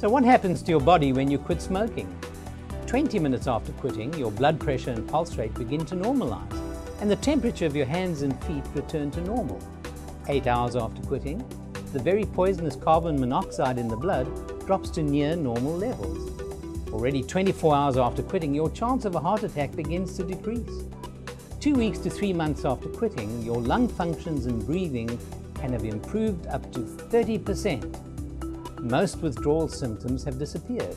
So what happens to your body when you quit smoking? 20 minutes after quitting, your blood pressure and pulse rate begin to normalize, and the temperature of your hands and feet return to normal. 8 hours after quitting, the very poisonous carbon monoxide in the blood drops to near normal levels. Already 24 hours after quitting, your chance of a heart attack begins to decrease. 2 weeks to 3 months after quitting, your lung functions and breathing can have improved up to 30%. Most withdrawal symptoms have disappeared.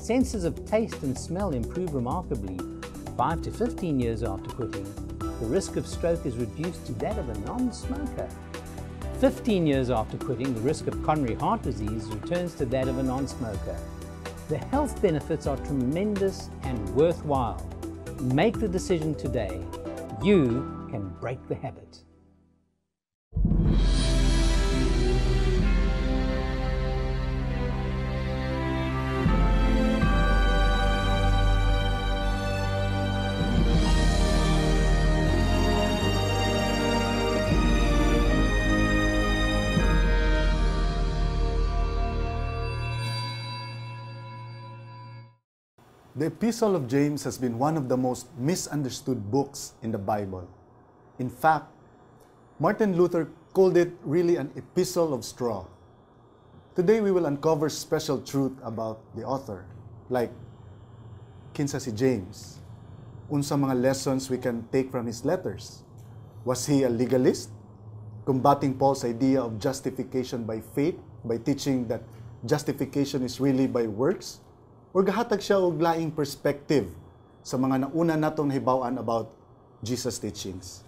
Senses of taste and smell improve remarkably. 5 to 15 years after quitting, the risk of stroke is reduced to that of a non-smoker. 15 years after quitting, the risk of coronary heart disease returns to that of a non-smoker. The health benefits are tremendous and worthwhile. Make the decision today. You can break the habit. The Epistle of James has been one of the most misunderstood books in the Bible. In fact, Martin Luther called it really an epistle of straw. Today we will uncover special truth about the author, like kinsa si James. Unsa mga lessons we can take from his letters. Was he a legalist, combating Paul's idea of justification by faith by teaching that justification is really by works? Or gahatag siya og laing perspective sa mga nauna natong nahibaw-an about Jesus' teachings.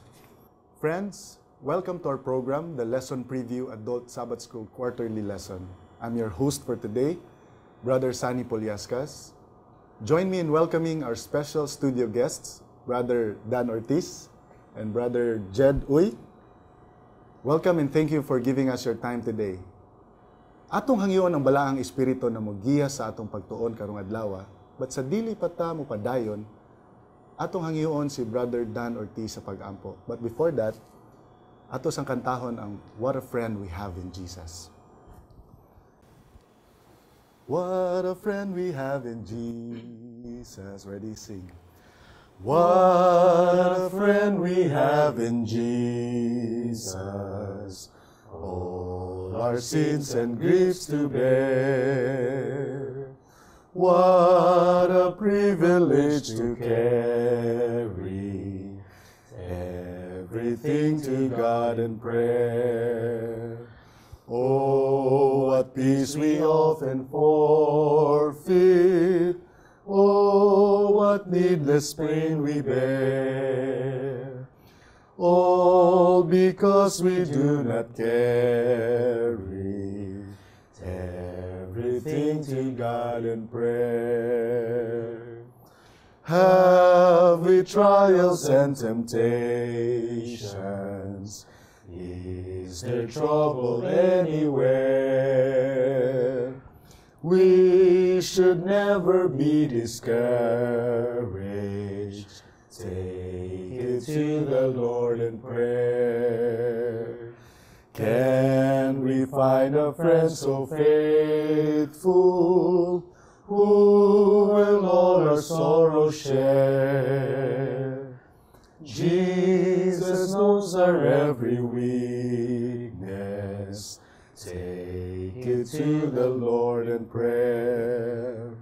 Friends, welcome to our program, the Lesson Preview Adult Sabbath School Quarterly Lesson. I'm your host for today, Brother Sani Poliascas. Join me in welcoming our special studio guests, Brother Dan Ortiz and Brother Jed Uy. Welcome and thank you for giving us your time today. Atong hangyoon ang balaang espiritu na mogiya sa atong pagtuon karong adlaw, but sa dili pa ta mo padayon, atong hangyoon si Brother Dan Ortiz sa pag-ampo. But before that, ato sang kantahon ang What a Friend We Have in Jesus. What a friend we have in Jesus. Ready, sing. What a friend we have in Jesus. All our sins and griefs to bear. What a privilege to carry everything to God in prayer. Oh, what peace we often forfeit. Oh, what needless pain we bear. All because we do not carry everything to God in prayer. Have we trials and temptations? Is there trouble anywhere? We should never be discouraged. Take it to the Lord in prayer. Can we find a friend so faithful, who will all our sorrow share? Jesus knows our every weakness. Take it to the Lord in prayer.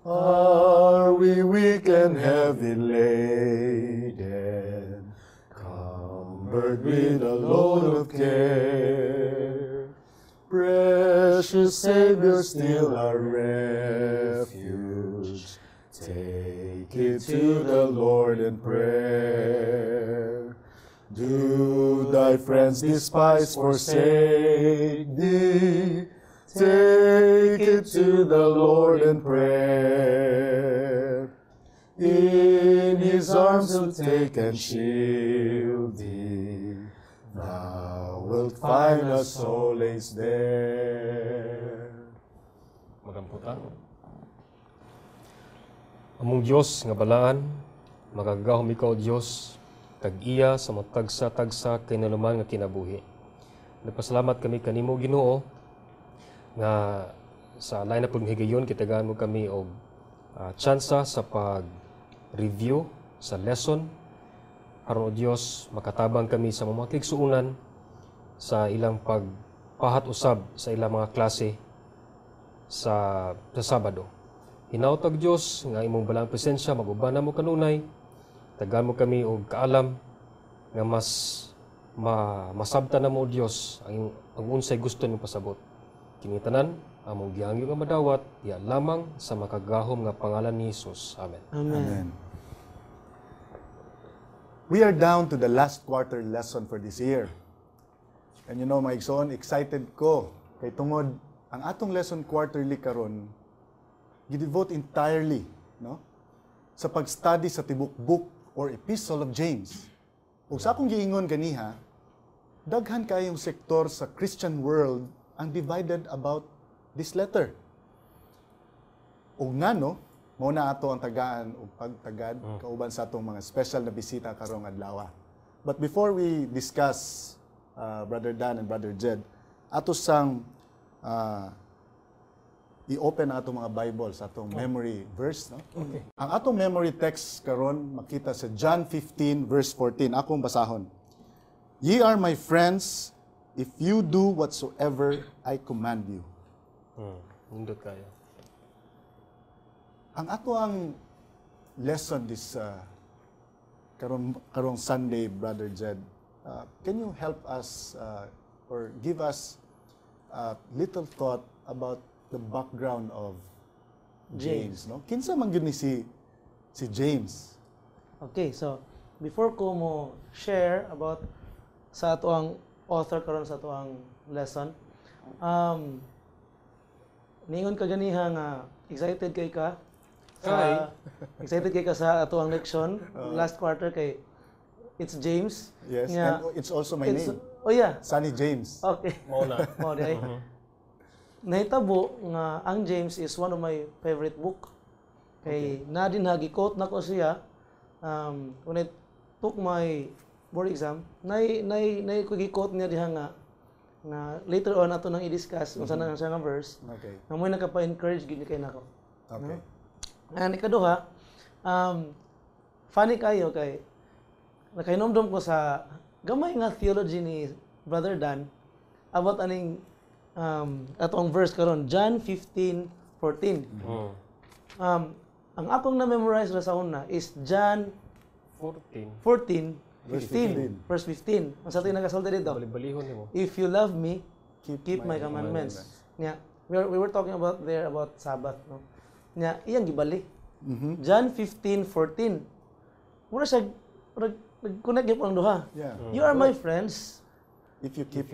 Are we weak and heavy laden, cumbered with a load of care? Precious Savior, still our refuge. Take it to the Lord in prayer. Do thy friends despise, forsake thee? Take it to the Lord in prayer. In his arms he'll take and shield thee. Thou wilt find a solace there. Magamputan. Among Diyos nga balaan, magagahom ikaw Diyos, tag-iya sa matagsa-tagsa kay naluman nga kinabuhi. Nagpasalamat kami kanimo Ginoo nga sa line na pong higayon, kitagaan mo kami og tsansa sa pag-review sa lesson. Aron o Dios, makatabang kami sa mga kigsuunan sa ilang pagpahat usab sa ilang mga klase sa Sabado. Hinautag Dios nga imong balang presensya mag-ubana mo kanunay. Tagaan mo kami og kaalam nga mas masabtan na mo Dios ang unsay gusto nimo pasabot. Kini tanan among gihangyo nga madawat diya lamang sa makagahom nga pangalan ni Hesus. Amen. Amen. We are down to the last quarter lesson for this year. And you know, mga igsoon, excited ko kay tungod ang atong lesson quarterly karon gidevote entirely, no, sa pag-study sa tibok book or epistle of James. Ug sa akong giingon kaniha, daghan kayong sektor sa Christian world ang divided about this letter. Ug ngano, mao na ato ang tagaan o pagtagad kauban sa atong mga special na bisita karong adlaw. But before we discuss Brother Dan and Brother Jed, ato sang i-open ang atong mga Bible sa atong memory verse, no? Okay. Ang atong memory text karon makita sa John 15 verse 14. Akong basahon. Ye are my friends if you do whatsoever I command you. Nindot kayo. Ang ato ang lesson this karong Sunday, Brother Jed, can you help us or give us a little thought about the background of James, no? Kinsa man gyud ni si James? Okay, so before ko mo share about sa ato ang author karon sa ato ang lesson, ningon ka ganiha nga excited kay ka excited kay ka sa ato ang leksyon last quarter kay it's James. Yes, Nga, and it's also my name. Oh yeah. Sunny James. Okay. Mao na. Mao di ay. Nahitabo nga ang James is one of my favorite book. Kay na din hagi-quote na ko siya when I took my board exam, nay ko gi-quote niya diha nga later on ato nang i-discuss kung saan siya nga verse. Okay. Nga mo nakapa-encourage gid ni kay nako. Okay. And ikaduha, funny kayo kay nakainomdom ko sa gamay nga theology ni Brother Dan about aning atong verse karon John 15:14. Ang akong na-memorize ra sa una is John 14:15 verse 15. Ang sa atin nagasulti dito. Bali-balihon nimo. If you love me, keep my commandments. Yeah. We were talking about Sabbath, no? Nya iyang gibali. John 15:14. Mura siya nag-connect gyud ang duha. Yeah. You are my friends If you keep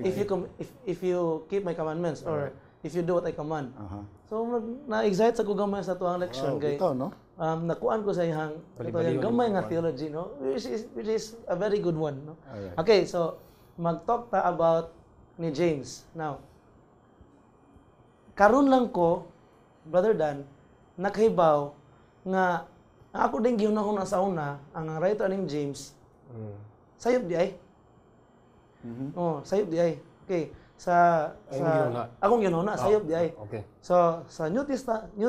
if you keep my commandments or if you do what I command. Uh-huh. So na-excite sa ko gamay sa tuang leksyon kay ito, no? nakuan ko sa ihang gamay nga theology, no, which is a very good one, no. Alright. Okay, so mag-talk ta about ni James. Now, karon lang ko, Brother Dan, nakahibaw nga ang ako din gihunahon na sa una ang writer ning James. Sayop di ay. Oh, sayop di ay. Okay. Akong ginuna, sayop di ay. Okay. So, sa New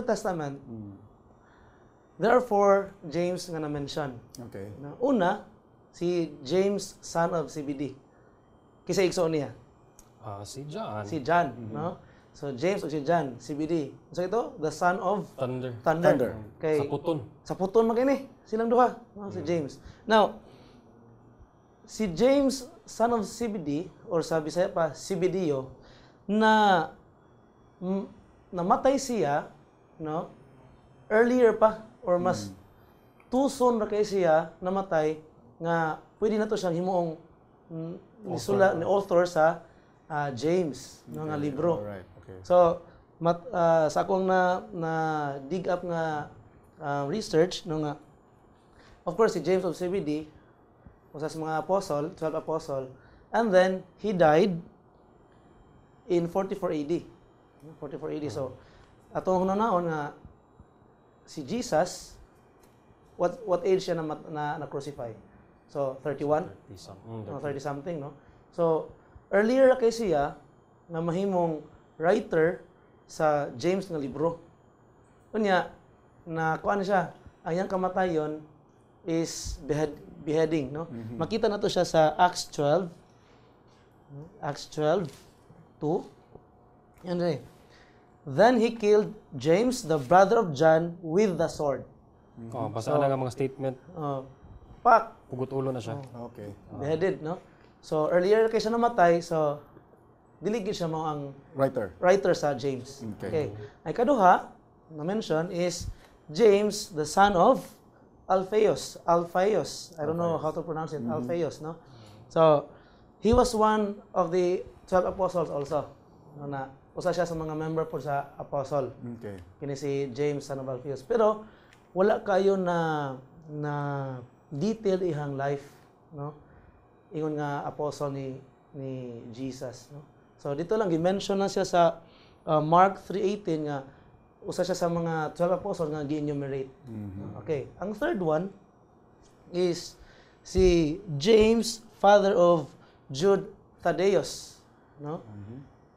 Testament, there are 4 James nga na-mention. Okay. Una, si James, son of CBD. Kisa igsoon niya? Si John. Si John, no? So, James o si John, CBD. So, ito, the son of Thunder. Thunder. Kay, Sa puton. Sa puton magini. Silang duha, no? Si James. Now, si James, son of CBD, or sa Bisaya pa, CBDyo, na namatay siya, no? Earlier pa, or mas tuson na kay siya namatay, nga pwede na to siyang himuong ni author sa James, no, nga libro. Alright. Okay. So, sa akong na dig up nga research, no, nga, of course, si James of CBD, usa sa mga apostle, 12 apostle, and then he died in 44 AD. 44 AD. So, atong hunanaon nga si Jesus, what age siya na crucify? So, 31? 30 something, no? So, earlier kay siya na mahimong writer sa James nga libro. Unya, na kuan siya, ang iyang kamatayon is beheading, no? Makita na to siya sa Acts 12. Acts 12:2. Yan rin. Then he killed James, the brother of John, with the sword. Basta na nga mga statement, Pak, pugot ulo na siya. Okay. beheaded, no? So, earlier kaysa namatay, so, diligid siya mo ang writer sa James. Okay. Ay kaduha, na-mention, is James, the son of Alphaeus. I don't know how to pronounce it. Alphaeus, no? So, he was one of the 12 apostles also. No, na usa siya sa mga member po sa apostle. Okay. Kini si James, son of Alphaeus. Pero wala kayo na detailed ihang life, no? Ingon nga apostle ni Jesus, no? So dito lang gi-mention na siya sa Mark 3:18 nga usa siya sa mga 12 apostles nga gi-enumerate. Okay. Ang third one is si James, father of Jude Thaddeus, no?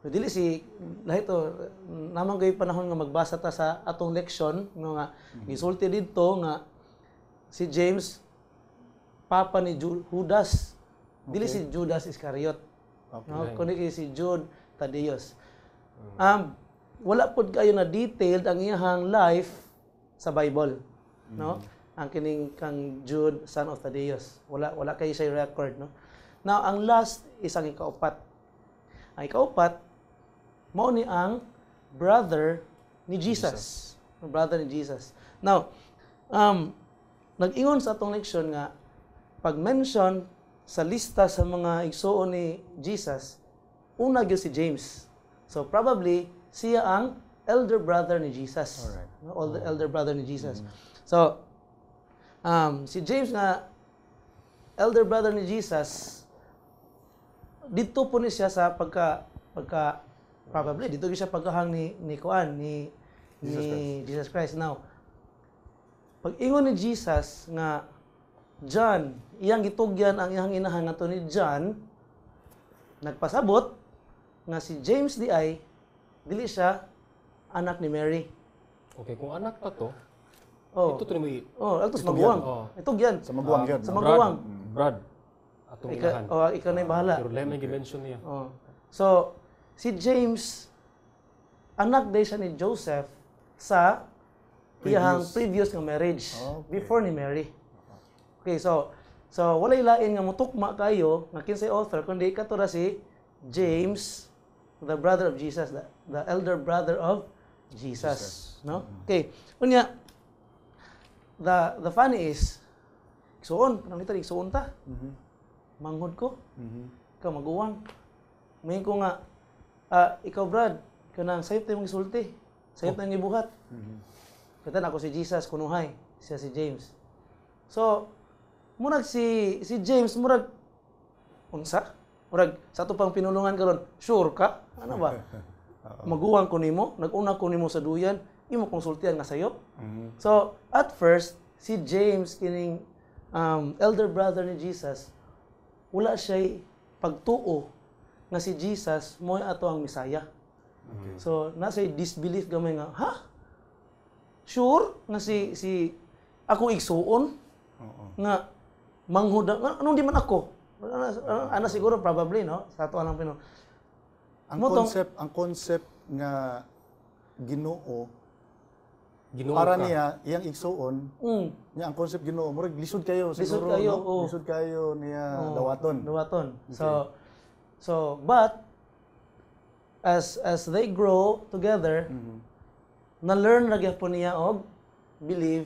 So, dili si lahi to namang gay panahon nga magbasa ta sa atong leksyon no nga gisulti didto nga si James papa ni Judas. Dili si Judas Iscariot. No, kundi si Jude Thaddeus. Wala pud kayo na detailed ang iyang life sa Bible, no? Ang kining kang Jude son of Thaddeus. Wala kayo sa record, no? Now, ang last is ang ikaupat. Ang ikaupat mao ni ang brother ni Jesus. Ang brother ni Jesus. Now, nag-ingon sa atong leksyon nga pag-mention sa lista sa mga igsuon ni Jesus, una gyud si James. So probably siya ang elder brother ni Jesus. Alright. No, elder brother ni Jesus. So si James nga elder brother ni Jesus, dito po ni siya sa pagka probably dito siya pagkahang ni Kuan ni Jesus Christ. Now, pag ingon ni Jesus nga John, iyang gitugyan ang iyang inahan nato ni John, nagpasabot nga si James dili siya anak ni Mary. Okay, kung anak ta to, Oh. ito to ni Altos maguwang. Itugyan. Sa maguwang yun. Sa maguwang. Brad. Atong inahan. Ikaw na yung bahala. Pero lain na gi-mention niya. So, si James, anak day siya ni Joseph sa iyang previous nga marriage. Before ni Mary. Okay, so walay lain nga mutukma kayo nga kinsay author kundi kato ra si James, the brother of Jesus, the elder brother of Jesus. No? Okay. Unya, the funny is, igsuon, panang kita igsuon ta. Manghod ko. Ikaw maguwang. May ko nga, ikaw Brad, kanang sayop tayo mong isulti. Sayop tayo gibuhat. Katan ako si Jesus, kunuhay. Siya si James. So, murag si James, murag, unsa? Murag, sa ito pang pinulungan karon, sure ka? Ano ba? Maguwang ko nimo, nag-una ko nimo sa duyan, imo konsultihan nga sayo. So, at first, si James, kining elder brother ni Jesus, wala siya pagtuo nga si Jesus mo ato ang Misaya. So, nasa disbelief gamay nga, ha? Sure nga si ako igsuon nga manghud anong di man ako? Ana siguro probably no sa ato lang pino. Ang concept nga Ginoo Ginoo para ka. niya iyang igsuon niya ang concept Ginoo murag lisod kayo siguro kayo, no? Lisod kayo niya dawaton. Okay. So but as they grow together na-learn ra gyud po niya og believe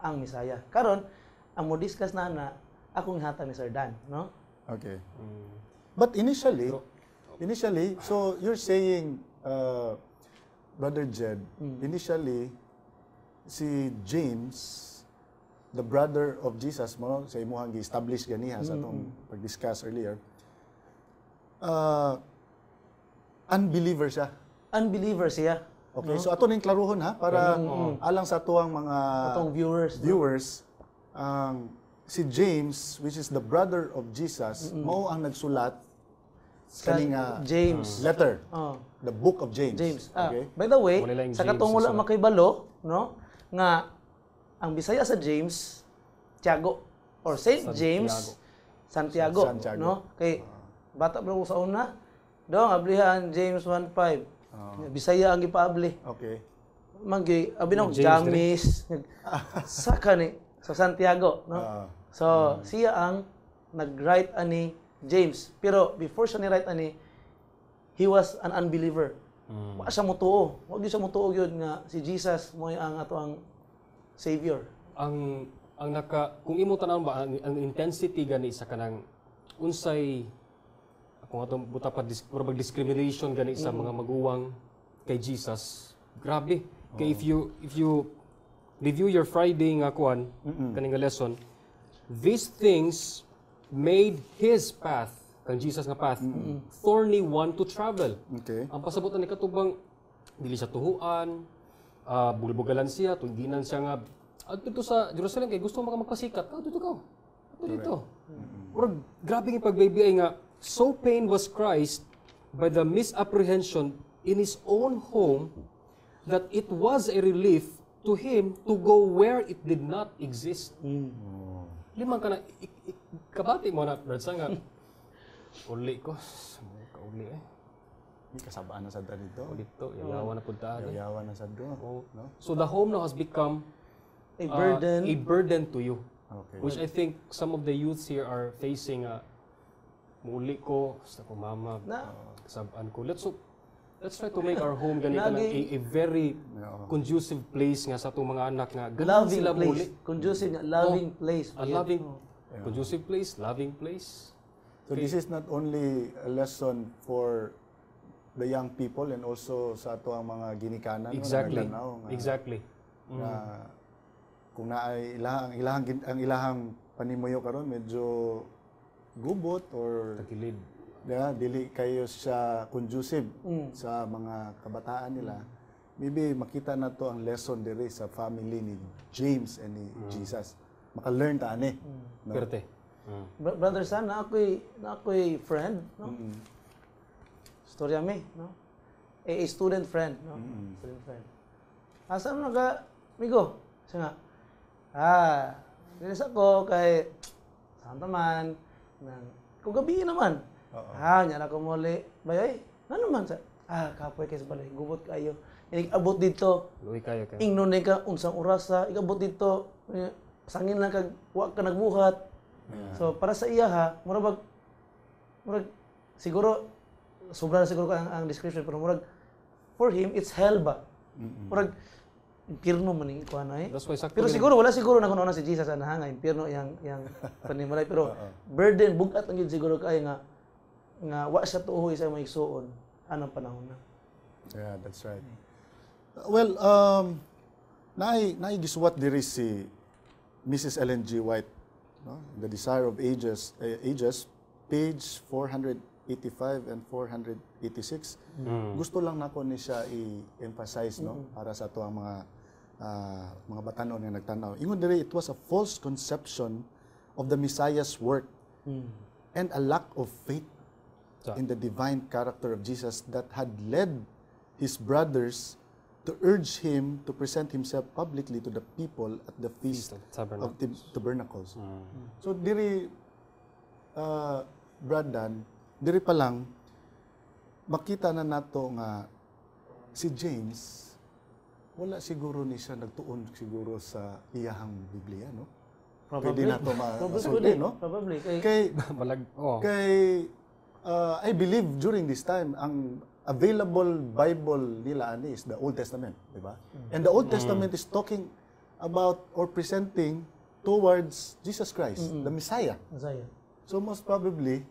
ang Misaya. Karon ang mo discuss na akong hatag ni Sir Dan, no? Okay. But initially, so you're saying, Brother Jed, initially, si James, the brother of Jesus, mo sa imuhang gi-establish ganiha sa atong pag-discuss earlier, unbeliever siya. Unbeliever siya. Okay, so ato ning klaruhon ha para alang sa tuwang mga Atong viewers. Si James, which is the brother of Jesus, mao ang nagsulat kaning James. letter, Oh, the book of James. James. Okay? By the way, Wala lang sa James katong wala sa- makaibalo, no? Nga ang Bisaya sa James, Tiago or Saint James, Santiago, Santiago. no? Kay bata pa ko sa una, daw ang ablihan James 1:5. Bisaya ang gipaabli. Okay. Magi abi na James James sa kani sa Santiago, no? Ah. So siya ang nag-write ani James. Pero before siya ni-write ani, he was an unbeliever. Wa siya motuo. Wa gyud siya motuo gyud nga si Jesus mo ang ato ang savior. Ang kung imo tanawon ba ang intensity gani sa kanang unsay kung atong buta pa discrimination gani sa mga maguwang kay Jesus, grabe. Kay if you review your Friday nga kuan kaning nga lesson, these things made his path, kang Jesus nga path, thorny one to travel. Okay. Ang pasabutan ni katubang dili siya tuhuan, bulbugalan siya, tungginan siya nga dito sa Jerusalem kay gusto magpasikat. Dito ka. Dito. Pero grabe yung pagbaybay nga, so pain was Christ by the misapprehension in his own home that it was a relief to him to go where it did not exist. Limang ka na, kabati mo na, Brad, sa nga, uli ko, kauli May kasabaan na sa dito. dito, yayawan na punta. Yayawan na sa do. No? So the home now has become A burden. a burden to you. Okay. Which I think some of the youths here are facing muli ko, sa ko mama, Na- kasabaan ko. Let's try to make our home ganito lang a very Oo. conducive place nga sa itong mga anak nga ganun loving sila place. muli. Conducive nga, loving place. A loving, conducive place, loving place. So this is not only a lesson for the young people and also sa ato ang mga ginikanan Exactly. nga nagtanaw nga, Exactly. na kung naay ang ilahang panimuyo karon medyo gubot or Tagilid. dili kayo siya conducive sa mga kabataan nila. Maybe makita na to ang lesson diri sa family ni James and ni Jesus. Maka-learn ta ani. No? Perte. Brother San, na ako'y friend, no? Storya mi, no? A student friend, no? Student friend. Asa mo naga, migo? Siya nga, dinis ako kay saan man, kung gabi naman. Nya na ko muli. Bayay, ano naman sa? Kapoy kayo sa balay, gubot kayo. Abot dito, Luwi kayo kayo. ingnon ka unsang orasa, igabot dito, sangin lang kag wa ka nagbuhat. So para sa iya ha, murag siguro sobra na siguro ang description pero murag for him it's hell ba. Murag impierno man ning kuan ay. That's why sakto Pero rin- siguro wala siguro na kuno si Jesus na nga impierno yang panimulay pero burden bugat ang gid siguro kay nga wa siya tuoy sa mga igsuon anong panahon na. Yeah, that's right. Well, naay giswat diri si Mrs. Ellen G. White, no? The Desire of Ages, page 485 and 486. Gusto lang nako ni siya i-emphasize no para sa ato ang mga batanon nga nagtanaw. Ingon diri it was a false conception of the Messiah's work and a lack of faith in the divine character of Jesus that had led his brothers to urge him to present himself publicly to the people at the Feast of Tabernacles. So diri, Brad Dan, diri pa lang, makita na nato nga si James, wala siguro ni siya nagtuon siguro sa iyahang Biblia, no? Pwede na ito masulti, no? Probably. Kay, kay I believe during this time, ang available Bible nila ani is the Old Testament, di ba? And the Old Testament is talking about or presenting towards Jesus Christ, the Messiah. Messiah. So most probably,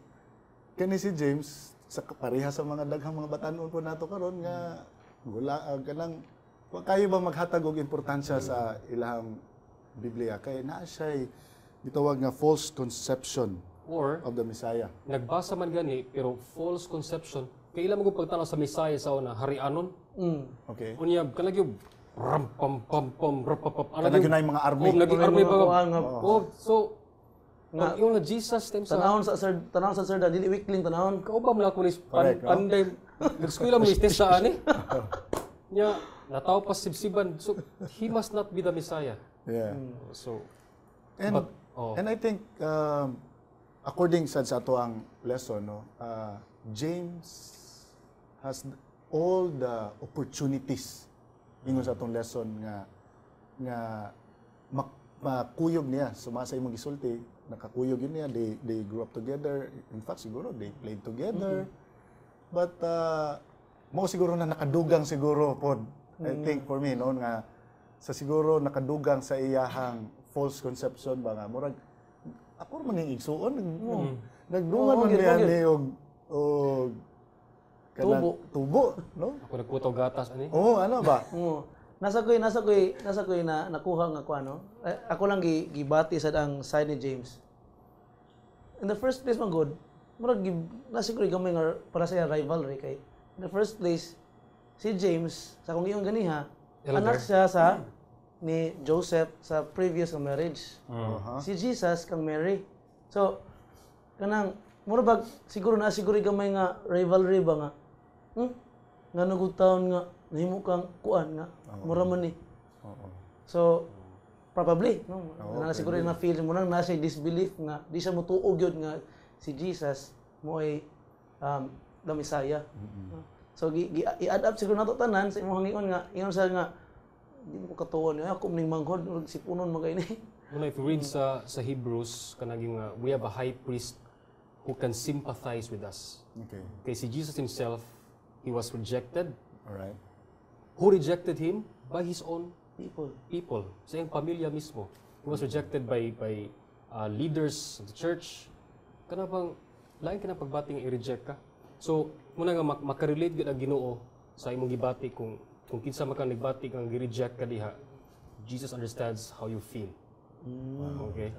kani si James, sa pareha sa mga daghang mga batanon po nato karon nga wala kanang wa kayo ba maghatag og importansya sa ilahang Biblia kay naa siya gitawag nga false conception or of the Messiah. nagbasa man gani pero false conception kay ila mo pagtanaw sa Messiah sa una harianon. Okay. Unya kanang yung ram pam pam pam rapapap Kanang yun ay mga army. naging army ba? Mga Oh, so Pag yung nga Jesus time sa tanawon sa sir dili weakling tanawon. kauban mo na ko ni Correct, no? panday. Nag-eskwela mo ni test sa ani. Nya nataw pa sibsiban. So he must not be the Messiah. Yeah. So And oh. and I think according sa ato ang lesson, no, James has all the opportunities ingon sa atong lesson nga makuyog niya sumasa imong gisulti, nakakuyog yun niya, they grew up together, in fact siguro they played together, but mo siguro na nakadugang siguro pod, I think for me no, nga sa siguro nakadugang sa iyahang false conception ba nga murag ako man ning igsuon nagdungan man niya ni og tubo no, Ako nagkutaw gatas ani. ano ba Nasa ko'y na nakuha nga ko ano. Ako lang gibati sa ang side ni James. In the first place man good, murag nasa ko'y gamay nga para sa rivalry kay. In the first place si James sa kung iyong ganiha, anak siya sa ni Joseph sa previous nga marriage. Si Jesus kang Mary. So kanang murag siguro gamay nga rivalry ba nga. Nga nagutaon nga nahimo kang kuan nga mura man ni. So probably no na siguro na feel mo nang nasa disbelief nga di siya motuog gyud nga si Jesus mo ay the Messiah. So i-add up siguro nato tanan sa imong hangion nga ingon sa nga di mo katuon ako ning manghod ug sipunon magay ni. If you read sa Hebrews kanang we have a high priest who can sympathize with us. okay, Kay si Jesus himself, he was rejected. all right, Who rejected him? By his own People. Sa iyang pamilya mismo. He was rejected by leaders of the church. Kana bang lain ka na pagbating i-reject ka. So, muna nga makarelate gid ang Ginoo sa imong gibati kung kinsa man kang nagbati kang gi-reject ka diha. Jesus understands how you feel. Okay?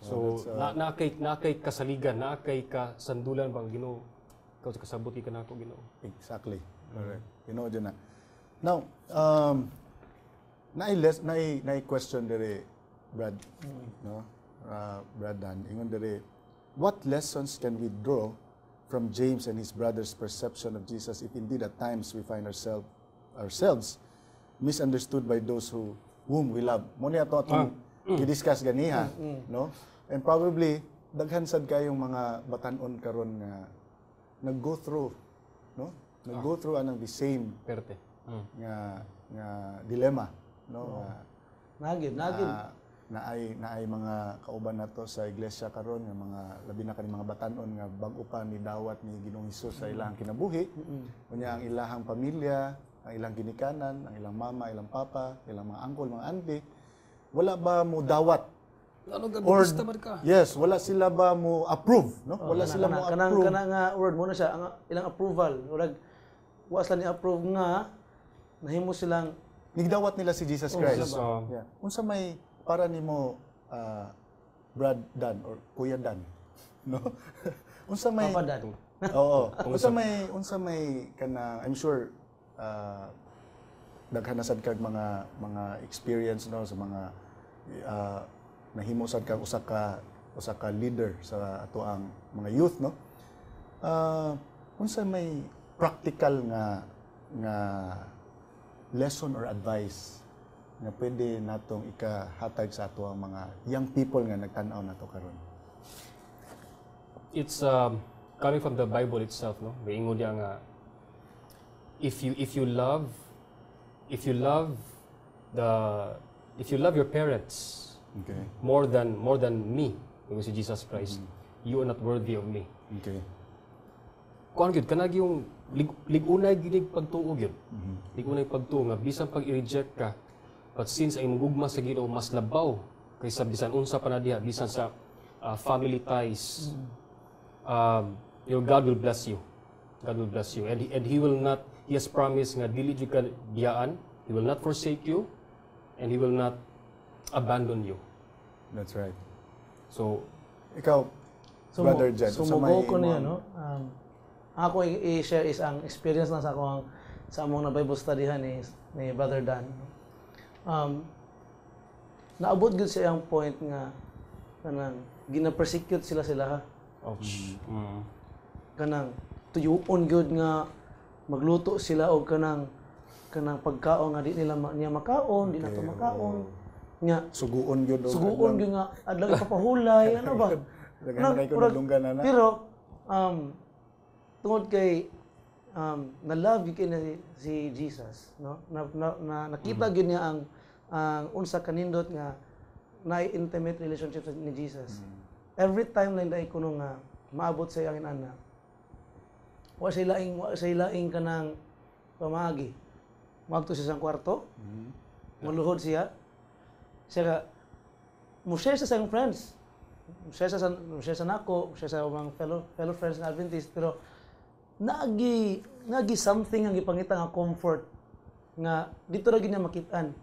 So, nakay kasaligan, nakay kasandulan bang Ginoo. Ikaw sa kasabot ka nako Ginoo. exactly, correct, Ginoo dyan na. Now na question dire Brad, no, Brad Dan, ingon dire, what lessons can we draw from James and his brothers' perception of Jesus if indeed at times we find ourselves misunderstood by those whom we love? Mo niya to atong i-discuss ganiha, no? And probably daghan sad kayong mga batan-on karon nga nag-go through, no? Nag-go through anang the same Perte. nga dilemma, no? Nagid. Na ay mga kauban nato sa iglesia karon nga mga labi na kani mga batan-on nga bag-o pa ni dawat ni Ginoong Hesus sa ilang kinabuhi. Unya ang ilahang pamilya, ang ilang ginikanan, ang ilang mama, ilang papa, ilang mga uncle, mga auntie, wala ba mo dawat? Ano Or gabista man ka? yes, wala sila ba mo approve, no? Wala sila mo approve. Kana nga word mo na siya ang ilang approval. Urag wa sila ni approve nga nahimo silang Nigdawat nila si Jesus Christ. so- Yeah. Unsa may para nimo Brad Dan or Kuya Dan, no? Unsa may Papa Dan. Oo. Unsa may kana, I'm sure daghan na sad kag mga experience no sa mga nahimo sad kag usa ka leader sa ato ang mga youth, no? Unsa may practical nga lesson or advice nga pwede natong ikahatag sa ato ang mga young people nga nagtan-aw nato karon? It's coming from the Bible itself, no? Maingon diya nga if you love your parents Okay. more than me, because si Jesus Christ, you are not worthy of me. Okay. Kuan gyud kanag yung ligunay ginig pagtuo gyud. Ligunay pagtuo nga bisan pag i-reject ka, but since ay mugugma sa Ginoo mas labaw kaysa bisan unsa pa na diha, bisan sa family ties. Your God will bless you. God will bless you, and he will not. He has promised nga dili jud ka biyaan. He will not forsake you, and He will not abandon you. That's right. So, Ikaw, Brother Jen, sumubo ko niya, no? Ako i-share is ang experience na sa among na Bible studyhan ni Brother Dan. Naabot gud sa iyang point nga kanang gina-persecute sila ha. Ouch. Kanang tuyuon gyud nga magluto sila og kanang pagkaon nga di nila niya makaon, di na to makaon. Nya Suguon gyud. suguon gyud nga adlaw ipapahulay, ano ba? Dagan na kay kunulunggan na. Pero tungod kay na-love gyud kay na si Jesus, no? Nakita gyud niya ang unsa kanindot nga na intimate relationship ni Jesus. Every time lang dai kuno nga maabot sa iyang ana. Wa say laing kanang pamagi. Magto siya sa kwarto. Maluhod siya. Siya mo-share sa iyang friends. Mo-share sa nako, mo-share sa mga fellow friends na Adventist, pero nagi something ang ipangita nga comfort nga dito ra gid niya makitaan.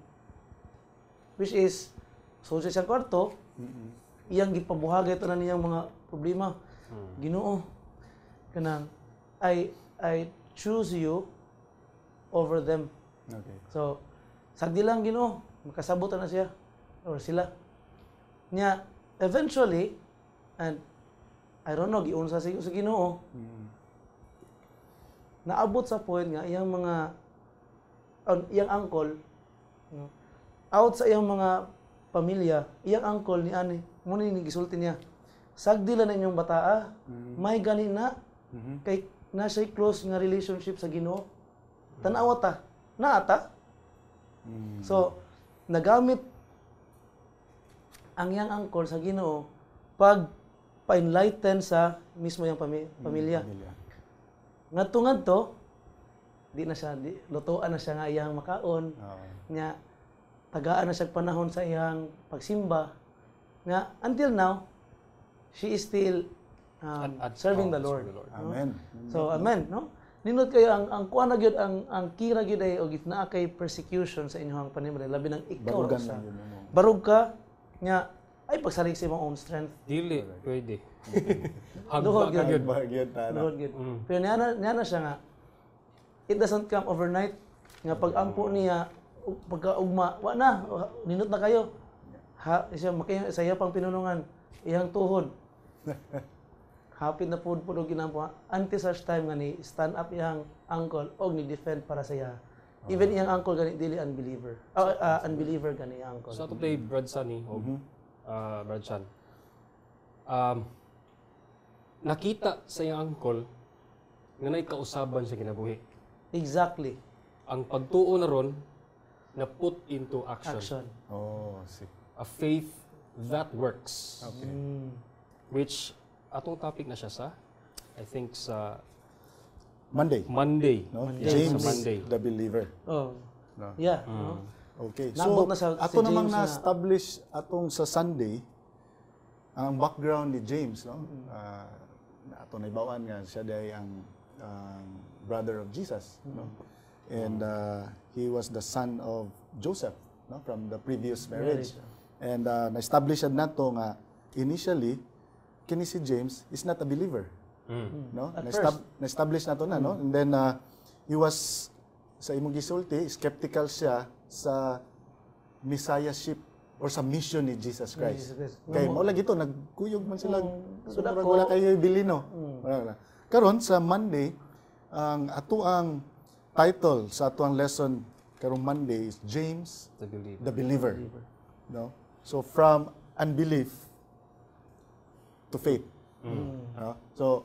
Which is so sa siyang kwarto, iyang gipabuhagay tanan niyang mga problema. Ginoo, kanang I choose you over them. Okay. So sagdi lang Ginoo, makasabot na siya or sila. Nya eventually, and I don't know giunsa sa Ginoo. Naabot sa point nga iyang mga iyang uncle, no, out sa iyang mga pamilya, iyang uncle ni ani, mo ni gisulti niya. Sagdi lang na inyong bataa, may gani na kay na siya close nga relationship sa Ginoo. Tan-awa ta, naata. So nagamit ang iyang uncle sa Ginoo pag pa-enlighten sa mismo iyang pamilya. Ngadto di na siya lutuan na siya nga iyang makaon. Nya tagaan na siya panahon sa iyang pagsimba. Nga until now she is still serving the Lord. No? Amen. So amen, no? Nindot kayo ang kuan na gyud ang kira gyud ay og if naa kay persecution sa inyong panimbre labi nang ikaw Barugan sa lang yun, ano. barug ka nya ay pagsalig sa imong own strength. Dili, pwede. Duhod Hagba ka gyud. Bahagyat na. Lord good. Pero niya na siya nga, it doesn't come overnight. Nga pag-ampo niya, pagkaugma, wa na, ninot na kayo. Sa iya pang pinunungan, iyang tuhod. Hapit na pud og ginampo. Until such time nga ni stand up iyang uncle og ni defend para sa iya. Even iyang uncle gani dili unbeliever. Unbeliever gani iyang uncle. So ato play Brad Sunny o Brad Chan. Nakita sa iyang uncle nga nay kausaban sa kinabuhi. Exactly. Ang pagtuo na ron na put into action. Oh, see. A faith that works. Okay. Which atong topic na siya sa I think sa Monday. No? James, sa Monday. the believer. Oh. No? Yeah. No? Okay. Naabot So, na sa ato si namang James na- na-establish atong sa Sunday, ang background ni James, no? Ato na ibawaan nga, siya day ang brother of Jesus, no? And he was the son of Joseph, no? From the previous marriage. And na-establish nato nga, initially, kini si James is not a believer. No? Na-establish nato na, no? And then, he was, sa imong gisulti, skeptical siya sa messiahship or sa mission ni Jesus Christ. Kay mo lagi to nagkuyog man sila. So wala kayo ibili no. Wala. Karon sa Monday, ang ato ang title sa ato ang lesson karong Monday is James the believer. No? So from unbelief to faith. So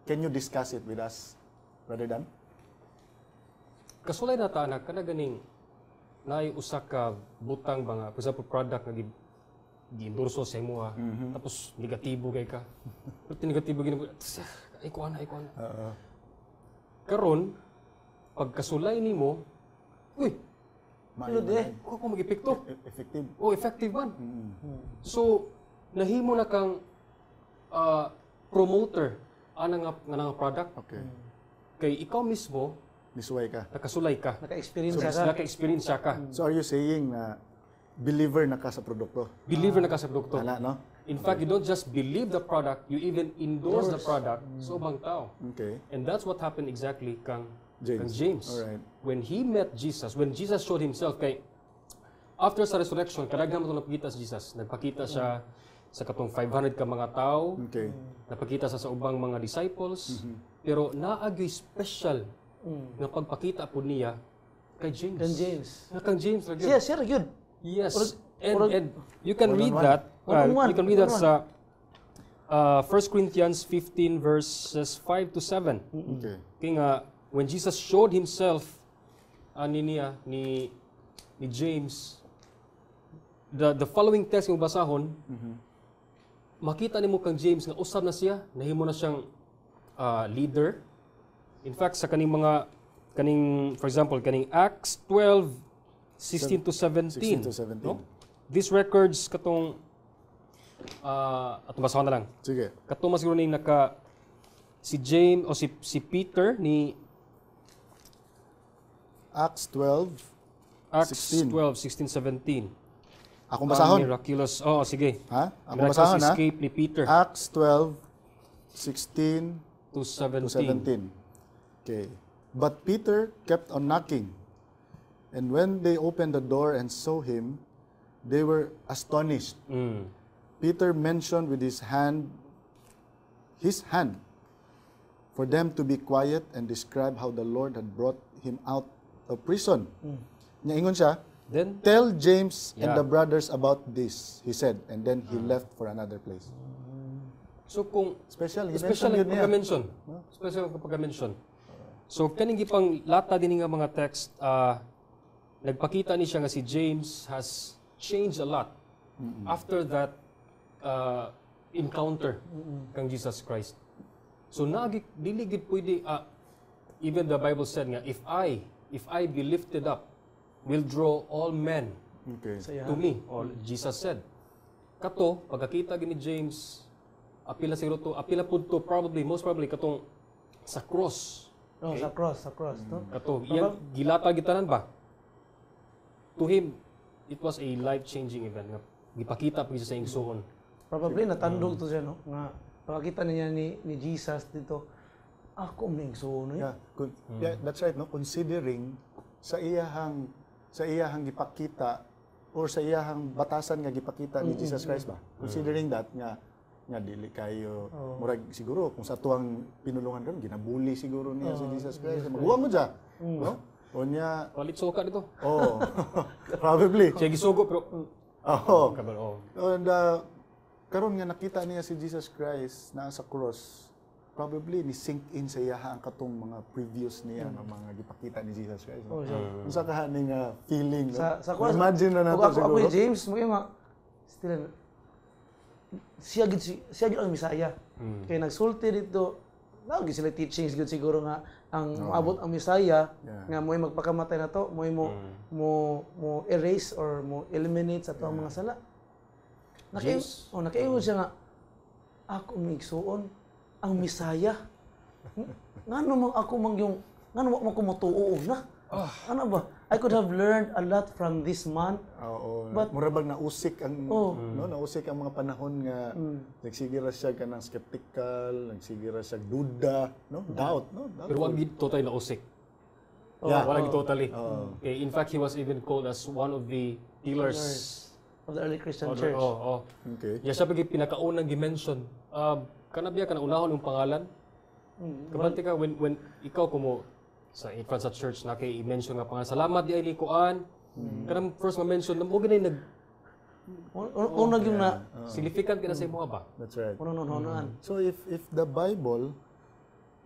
can you discuss it with us, Brother Dan? Kasulay na ta na kana ganing naay usa ka butang ba nga for example product nga gi-endorso sa imo tapos negatibo kay ka. Pero negatibo gini ay kuan. Karon pagkasulay nimo, uy, ko mag-epekto. Effective. Oh, effective man. So nahimo na kang promoter ana nga product. Okay. Kay ikaw mismo Misuway ka. nakasulay ka. Naka-experience ka. So are you saying na believer na ka sa produkto? Believer na ka sa produkto. Ana, no? In fact, you don't just believe the product, you even endorse the product sa ubang tao. Okay. And that's what happened exactly kang James. James. Alright. When he met Jesus, when Jesus showed himself, kay after sa resurrection, kadaghan mo nakita si Jesus. Nagpakita siya sa katong 500 ka mga tao, Okay. napakita sa ubang mga disciples, pero naagay special nga pagpakita po niya kay James. Kan James. Nga kang James ra gyud. Siya ra gyud. Yes. Or- And you can read One-on-one. that. One-on-one. You can read that One-on-one. sa 1 Corinthians 15 verses 5 to 7. Okay. Kaya nga, when Jesus showed himself ni James, the following text yung basahon, makita nimo kang James nga usab na siya, nahimo na siyang leader. In fact, sa for example, kaning Acts 12, 16 to 17. 16 to 17. No? These records katong atong basahon na lang. Sige. Katong mas siguro ni si James o si Peter ni Acts 12. Acts 16. 12, 16, 17. Akong basahon. Miraculous. Oh, sige. Ha? Akong Miraculous basahon, ha? escape ni Peter Acts 12, 16 to 17. to 17. Okay. But Peter kept on knocking. And when they opened the door and saw him, they were astonished. Mm. Peter mentioned with his hand, for them to be quiet and describe how the Lord had brought him out of prison. Ingon siya, Then, tell James and Yeah. the brothers about this, he said. And then he left for another place. so kung Special special ang yun niya. pagka-mention. Special ang pagka-mention. So, kaning gipang lata din nga mga text, nagpakita ni siya nga si James has changed a lot after that encounter kang Jesus Christ. So, dili gid pwede, even the Bible said nga, if I be lifted up, will draw all men Okay. Saya. to me, or Jesus said. Kato, pagkakita gini James, apila pud to most probably katong sa cross. No, sa cross, no? Kato, iyang gilata gitanan ba? To him, it was a life-changing event nga gipakita pa siya sa ingsoon. Probably natandog to siya, no? Nga pagkita niya ni Jesus dito, ako may igsoon, eh. Yeah, yeah, that's right, no? Considering sa iyahang gipakita or sa iyahang batasan nga gipakita ni Jesus Christ ba? Considering that nga dili kayo murag siguro kung sa tuwang pinulungan ron ginabuli siguro niya si Jesus Christ. Magwa mo dya, no? O niya, Palit suka dito. oh, probably. Siya gisugo pero Oh. kabal oh. And karon nga nakita niya si Jesus Christ na sa cross, probably ni sink in sa iya ang katong mga previous niya nga mga gipakita ni Jesus Christ. Oh, siya. Unsa ka haning feeling, no? Sa cross, Imagine na nato ako siguro. yung James, mo yung still, siya gid ang Misaya. Kaya nagsulti dito, gid sila teachings gid siguro nga ang maabot ang Misaya Yeah. nga mo magpakamatay na to, mo erase or mo eliminate sa tuwang mga sala. Nakaingon siya nga, ako migsuon ang Misaya. Ngano mo ako ngano mo ko motuo na? Ano ba? I could have learned a lot from this man. Oo. But- Mura bang nausik ang Oh. no, nausik ang mga panahon nga nagsigira siya kanang skeptical, nagsigira siya duda, no? Doubt, no? Doubt. Pero wag gid totally nausik. Yeah. Wala gid totally. Okay, in fact, he was even called as one of the pillars. Of the early Christian Oh, church. oh. Okay. Ya siya pag pinakaunang gi-mention. Kanabya ka na unahon yung pangalan. Kabante ka when ikaw kumo sa in front sa church na kay i-mention nga pangalan. Salamat di ay likuan. Kanang first ma-mention na mo ginay nag Unang yung na, significant ka na sa imo ba? That's right. unang. So if the Bible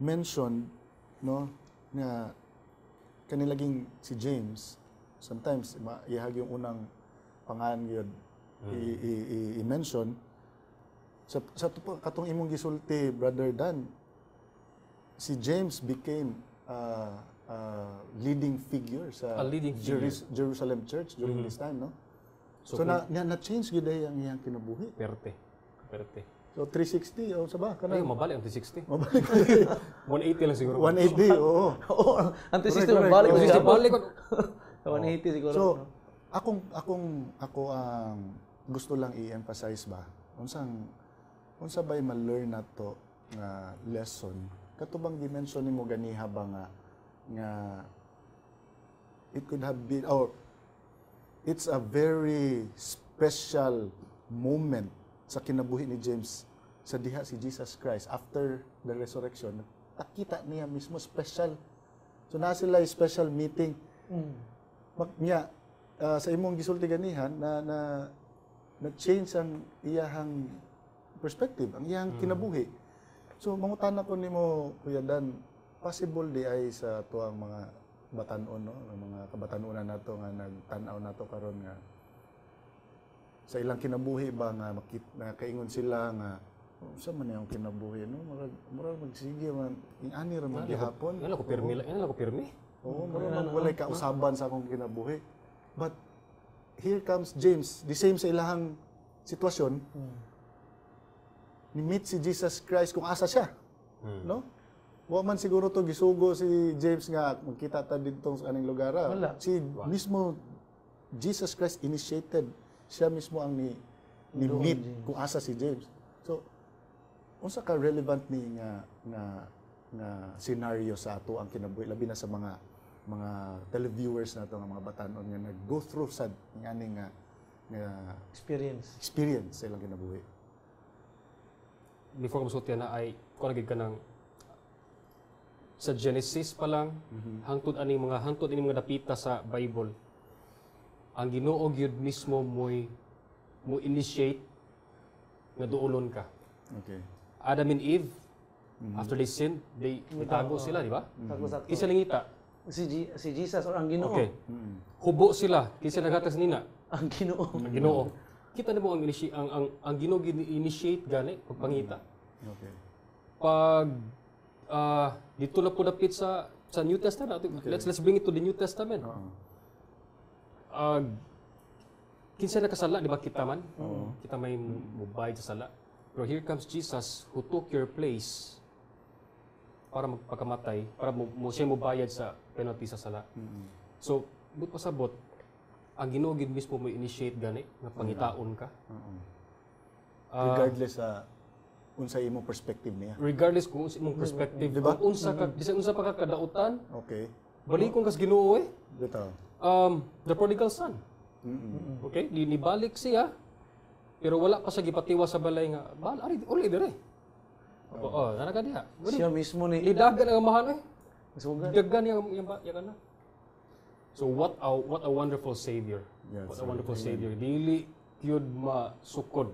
mentioned no nga kanilaging si James sometimes ihag yung unang pangalan gyud i-mention sa katong imong gisulti Brother Dan, si James became leading figure sa A leading figure. Jerusalem church during this time, no? So, So, na-change gyud ay ang iyang kinabuhi. Perte. So 360 o sa ba Ay, kana mabalik ang 360. mabalik 180 lang siguro. 180, oo. Oo, ang system Correct, balik. correct. 360 balik ko. 180 siguro. So, no? ako ang gusto lang i-emphasize ba unsa bay ma-learn nato nga lesson katubang gi-mention nimo ganiha ba nga it could have been or it's a very special moment sa kinabuhi ni James sa diha si Jesus Christ after the resurrection, nakita niya mismo special. So na sila yung special meeting. Niya sa imong gisulti ganihan na change ang iyahang perspective, ang iyahang kinabuhi. So mangutana ko nimo Kuya Dan, possible di ay sa tuang mga batanon, no, mga kabatanunan nato nga nagtan-aw nato karon nga sa ilang kinabuhi ba nga kaingon sila nga sa man yung kinabuhi, no, murag magsige man ingani ra man gihapon. Yan ako pirmi. Oo, murag walay kausaban sa akong kinabuhi. But here comes James, the same sa ilahang sitwasyon. Ni-meet si Jesus Christ kung asa siya. No? Wa man siguro to gisugo si James nga magkita ta dito sa aning lugar. Wala. Si mismo Jesus Christ initiated. Siya mismo ang ni-meet kung asa si James. So, unsa ka relevant ni nga scenario sa ato ang kinabuhi labi na sa mga televiewers nato nga mga batanon nga nag-go through sad ngani nga experience sa ilang kinabuhi. Before ko masulti na ay kung nagig ka ng sa Genesis pa lang hangtod ani mga dapita sa Bible, ang Ginoo gyud mismo mo initiate nga duolon ka. Okay. Adam and Eve, after they sinned, they tago sila, di ba? Sakto-sakto. Kisa langita. Si Jesus or ang Ginoo. Okay. Hubo sila, kisa nagatas nina. Ang Ginoo. Ang Ginoo. Kita na mo ang Ginoo initiate gani pagpangita. Okay. Pag dito na po dapit sa New Testament. Let's bring it to the New Testament. Kinsa nakasala, di ba kita man? Kita may mubayad sa sala. Pero here comes Jesus who took your place para magpakamatay, para siya mubayad sa penalty sa sala. So, but pasabot, ang Ginoo gid mismo mo initiate gani nga pangitaon ka. Regardless sa unsa imong perspective niya. Regardless kung imong perspective, Diba? kung unsa pa ka kadautan, Okay. balikon kas Ginoo eh. Bitaw. The prodigal son. Okay, nibalik siya. Pero wala pa siya gipatiwa sa balay nga, uli dire. Nana ka diha. Siya mismo ni Idagan ang mahal eh. Sugan. Dagan yung kana. So what a wonderful savior. Yes, What a wonderful savior. Dili yun masukod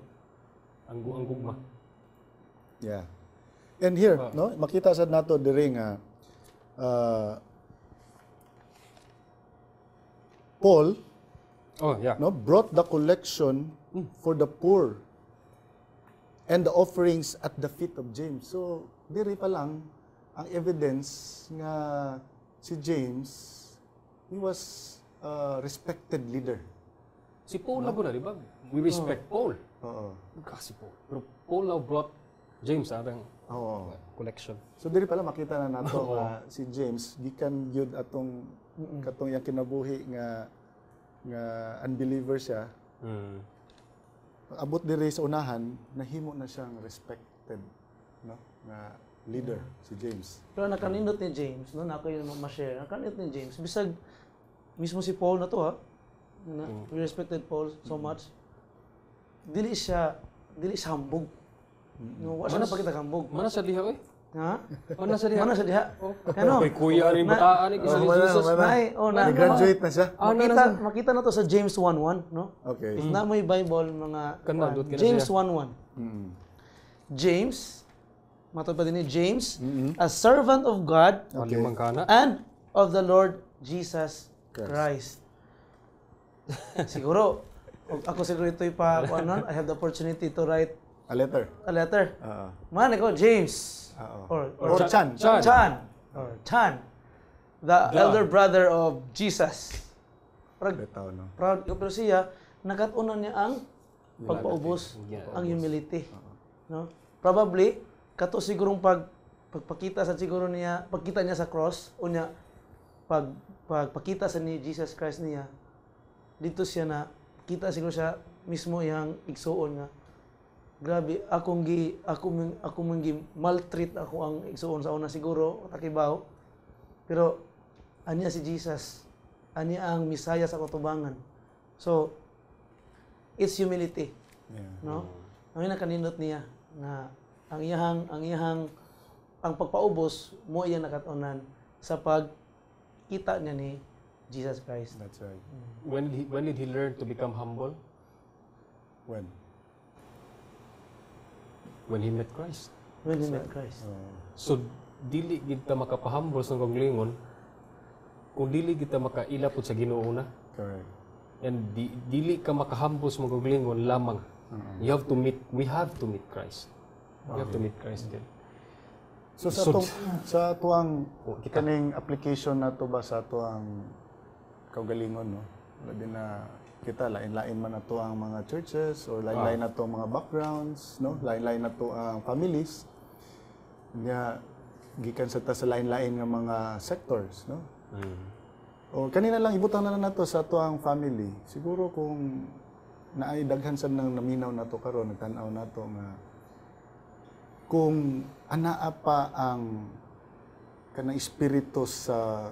ang gugma. Yeah. And here, no, makita sad nato diri nga Paul brought the collection for the poor and the offerings at the feet of James. So, diri pa lang ang evidence nga si James, he was a respected leader. Si Paul na di ba? We respect Paul. Oo. Kasi Paul. Pero Paul now brought James ang Oo. collection. So diri pala makita na nato nga si James gikan gyud atong katong yang kinabuhi nga unbeliever siya. Abot diri sa unahan, nahimo na siyang respected, no, nga leader si James. Pero nakanindot ni James, no, na ako yung ma-share. Nakanindot ni James bisag mismo si Paul na to we respected Paul so much. Dili siya hambog. No, wala na pakita hambog. Mana sa diha eh? Ha? Mana sa diha? Mana sa diha? Ano? Kay kuya rin bataan ni Jesus. Graduate na siya. Makita na to sa James 1:1, no? Okay. Na may Bible mga Kanadot ka na James siya. 1:1. James, matod pa din ni James, a servant of God Limang kana. and of the Lord Jesus Christ. Siguro, ako siguro ito'y I have the opportunity to write A letter. a letter. Man, ikaw, James. Or Chan. Or Chan. The elder brother of Jesus. Bitaw, no. Proud. Pero siya, nakatunan niya ang pagpaubos, ang humility. No? Probably, kato sigurong pagpakita niya sa cross, unya, pagpakita sa ni Jesus Christ niya, dito siya na, kita siguro siya mismo yang igsuon nga, grabe, ako maltreat ako ang igsuon sa una siguro, takibaw. Pero, anya si Jesus, anya ang Misaya sa katubangan. So, it's humility. Yeah. No? ang iyang kaninot niya na ang pagpaubos mo iyang nakatunan sa pagkita niya ni Jesus Christ. That's right. When did he learn to become humble? When? When he met Christ. When he met Christ. So dili kita makapahambol sa kaglingon kung dili kita makailapod sa Ginoo na. Correct. And dili ka makahambol sa kaglingon lamang. We have to meet Christ. We have to meet Christ then. So sa tuang kaning application na to ba sa tuang kaugalingon, no? Labi na kita lain-lain man na to ang mga churches or lain-lain na to ang mga backgrounds, no? Lain-lain na to ang families. Nga gikan sa lain-lain nga mga sectors, no? O kanina lang ibutang na nato sa tuang family. Siguro kung naay daghan sad nang naminaw nato karon, nagtan-aw nato nga kung anaa pa ang kanang espiritu sa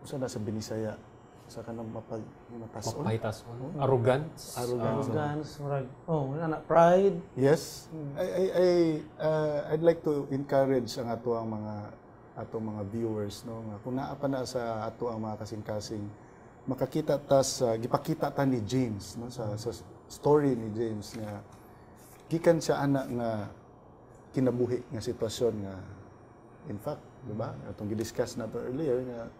sa Binisaya sa kanang mapaghimatas-on. Mapahitas mo. Arrogance. Arrogance, pride. Yes. I'd like to encourage ang atong mga viewers, no, nga kung naa pa na sa ato ang mga kasing-kasing makakita ta sa gipakita ta ni James, no, sa story ni James nga gikan siya ana nga kinabuhi nga sitwasyon nga in fact, di ba? Atong gidiscuss na to earlier nga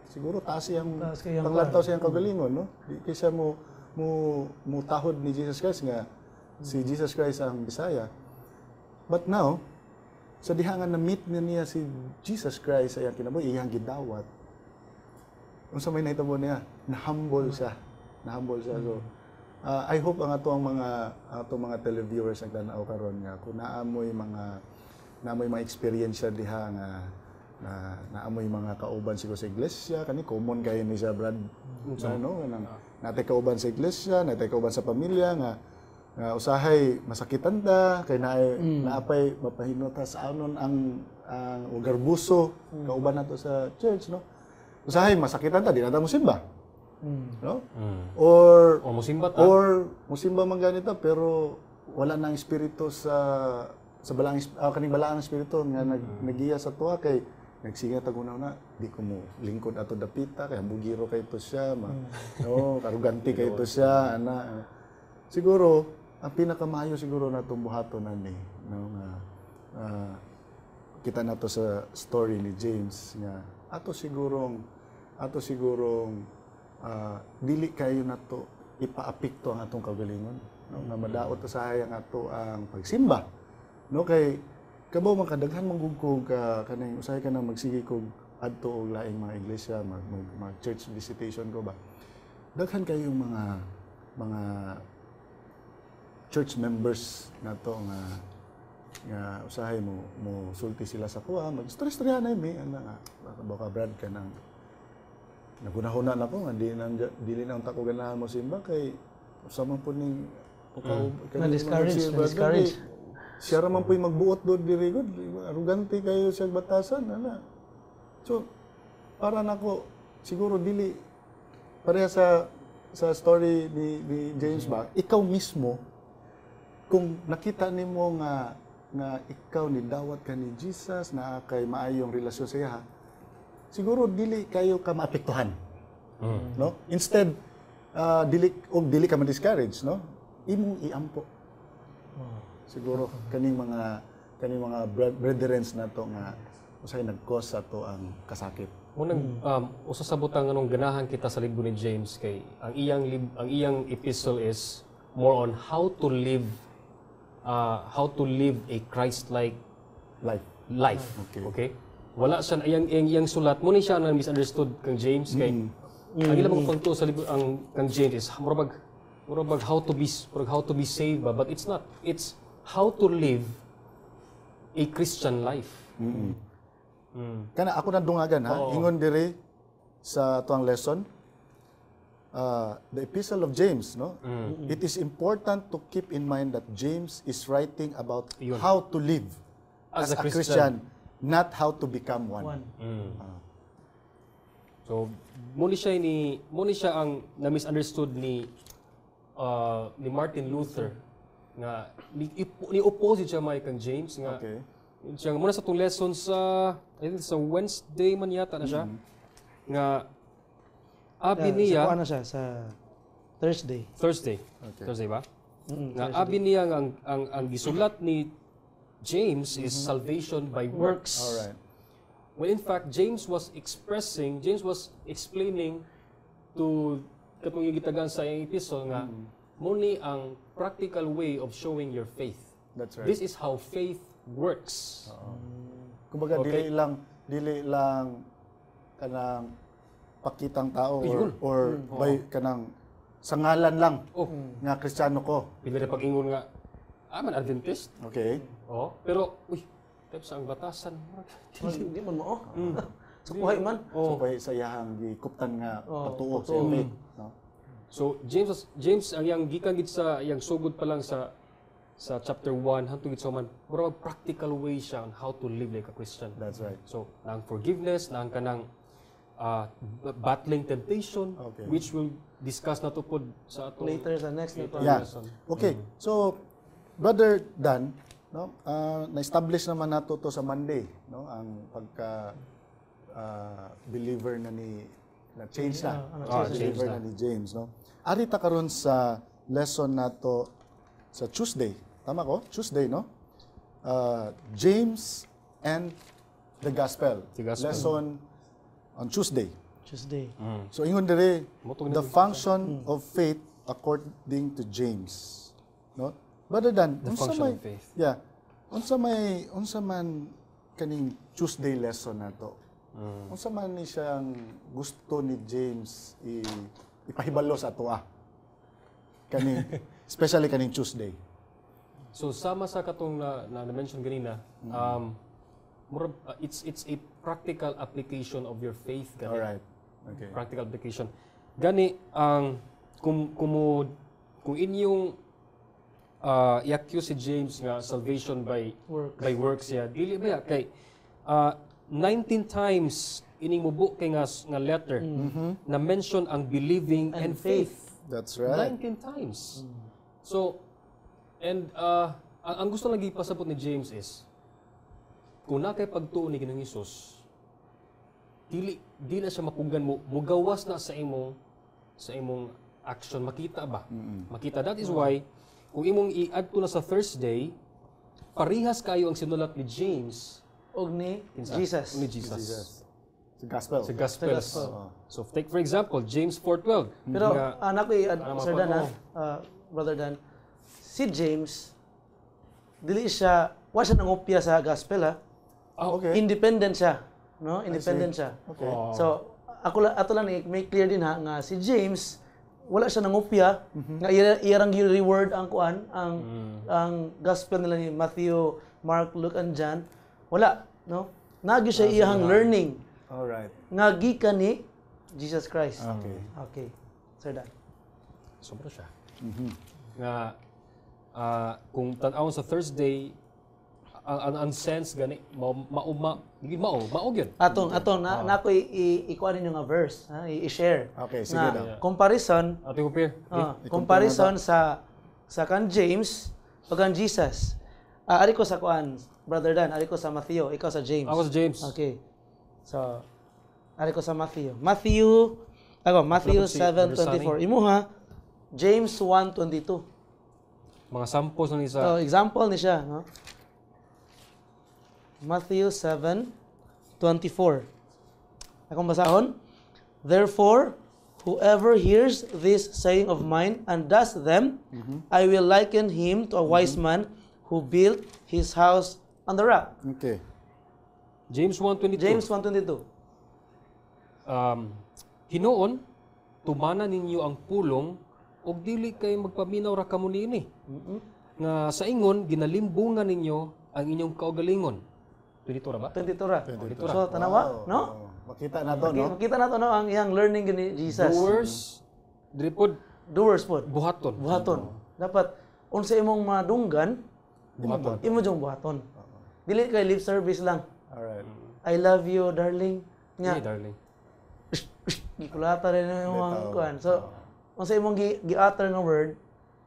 siguro taas siyang panglantaw siyang kagalingon, no? Di kaysa mo tahod ni Jesus Christ nga si Jesus Christ ang Bisaya. But now, sa dihangan na meet niya si Jesus Christ sa iyang kinabuhi, iyang gidawat. Unsa may nahitabo niya? Na-humble siya. So, I hope ang atong mga televiewers ang tanaw karon nga kung naamoy mga experience diha nga naamoy mga kauban siguro sa iglesia, kani common kayo ni siya Brad, no, natay kauban sa iglesia, natay kauban sa pamilya nga usahay masakitan ta kay naapay mapahinota sa anon ang ugarbuso kauban nato sa church, no, usahay masakitan ta di na ta mosimba. No? Or musimba man ganito pero wala nang espiritu sa kaning balaang espiritu nga nagiya sa tuwa kay nagsinga tagunaw na di ko mo lingkod ato dapita kay bugiro kay to siya no, karuganti kay to siya ana. Siguro ang pinakamayo siguro natong buhaton ani, no, nga kita nato sa story ni James nga ato sigurong dili kayo nato ipaapekto ang atong kagalingon, no, nga madaot usahay ang ato ang pagsimba, no, kay kabaw man kadaghan manggugkog kaning usahay ka na magsige kog adto og laing mga iglesia mag church visitation ko ba, daghan kayong mga church members nato nga usahay mo sulti sila sa kuha mag-stress-stress na mi ana nga baka Brad ka nang nagunahuna na ko nga dili na unta ko ganahan mo simba kay usa man po ning discourage. Siya ra man po'y magbuot do diri gud, arugante kayo siya batasan ana. So para nako siguro dili pareha sa story ni James ba, ikaw mismo kung nakita nimo nga ikaw ni dawat ka ni Jesus na kay maayong relasyon sa iya, siguro dili kayo ka maapektuhan. No? Instead dili ka ma-discourage, no? Imong iampo. Siguro kaning mga brethrens nato nga usay nag-cause sa to ang kasakit. Unang usa sa butang anong ganahan kita sa libro ni James kay ang iyang epistle is more on how to live a Christ-like life. Okay? Wala siya iyang sulat mo ni siya na misunderstood kang James kay ang ilang mga punto sa libro kang James is murag how to be saved but it's not, it's how to live a Christian life. Kana ako na dungagan ingon diri sa tuang lesson the epistle of James, no? It is important to keep in mind that James is writing about how to live as a Christian, not how to become one. So, muna siya ang na-misunderstood ni Martin Luther nga ni opposite siya may kang James nga. Okay. Siya muna sa tong lesson sa I think sa Wednesday man yata na siya. Nga abi niya Sa kuha na siya sa Thursday. Thursday. Okay. Thursday ba? Nga Thursday. abi niya nga ang gisulat ni James is salvation by works. All right. Well, in fact, James was explaining to katong yung gitagan sa iyang epistle nga muni ang practical way of showing your faith. That's right. This is how faith works. Kumbaga Okay. dili lang kanang pakitang tao Ayun. or by kanang sa ngalan lang Oh, nga Kristiyano ko. pila na pag-ingon nga man Adventist. Okay. Oh, pero type sa ang batasan. Hindi man mo. Sa kuhay man. So kay sa iyahang gikuptan nga patuo sa patuo. faith, no? So James ang yang gikan gid sa yang sugod pa lang sa chapter 1 hangtod gid sa man mura practical way siya on how to live like a Christian. That's right. So nang forgiveness, nang kanang battling temptation, Okay. which we'll discuss na to pod sa atong Later sa next na to. Yeah. lesson. Okay. So Brother Dan, no, na-establish naman nato to sa Monday, no, ang pagka believer na change na. change Believer na. na ni James, no. Ari ta karon sa lesson nato sa Tuesday. Tama ko? Tuesday, no? James and the Gospel. The Gospel. Lesson on Tuesday. Tuesday. So ingon dire Motong the function of faith according to James. No? Rather than The function of faith. Yeah. Unsa man kaning Tuesday lesson nato. Unsa man ni siyang gusto ni James ipahibalo sa ato Kaning especially kaning Tuesday. So sama sa katong na mention ganina, it's a practical application of your faith gani. All right. Okay. Practical application. Gani ang kung inyong i-accuse si James nga salvation by works ya dili ba kay 19 times ining mubo kay nga letter na mention ang believing and faith. That's right. 19 times. So and ang gusto lang gipasabot ni James is kung na kay pagtuo ni Ginoong Hesus dili na siya mapugan mo mugawas na sa imong action makita ba? Makita. That is why kung imong i-add to na sa Thursday, parihas kayo ang sinulat ni James Og ni Jesus. ni Jesus. Sa Gospel. Sa Gospels. Sa Gospel. So take for example, James 4:12. Pero Nga, anak ko Sir Dan, Brother Dan, si James dili siya wa siya nangopya sa gospel Okay. Independent siya, no? Independent siya. Okay. So ato lang make clear din nga si James wala siya nangopya nga iyarang reward ang kuan ang gospel nila ni Matthew, Mark, Luke and John. Wala, no? Nagi siya iyang learning All right. nga gikan ni Jesus Christ. Okay. Okay. Sir Dan. sobra siya. Nga kung tan-awon sa Thursday ang sense gani mao gyud. Atong na ko ikuan ninyo nga verse, i-share. Okay, sige daw. Comparison, Ating compare. comparison sa kan James ug kan Jesus. Ari ko sa kuan, Brother Dan, ari ko sa Matthew, ikaw sa James. Ako sa James. Okay. So, ari ko sa Matthew. Matthew 7:24. Imuha James 1:22. Mga samples na ni So, sa example ni siya, no? Matthew 7:24. Akong basahon. Therefore, whoever hears this saying of mine and does them, I will liken him to a wise man who built his house on the rock. Okay. James 1:22. James 1:22. Hinoon, tumana ninyo ang pulong og dili kay magpaminaw ra kamo niini. Nga sa ingon ginalimbungan ninyo ang inyong kaugalingon. 22 ra ba? 22 ra. So, tanawa, no? Oh, makita na to, no? Makita na to, no? Ang iyang learning ni Jesus. Doers, dili pod Doers po. buhaton. Buhaton. Dapat, unsa imong madunggan, Buhaton. imo jong buhaton. Dili kay lip service lang. All right. I love you, darling. Nga, Nga, darling. gikulata rin yung mga kuan. So, unsa imong gi-utter nga word,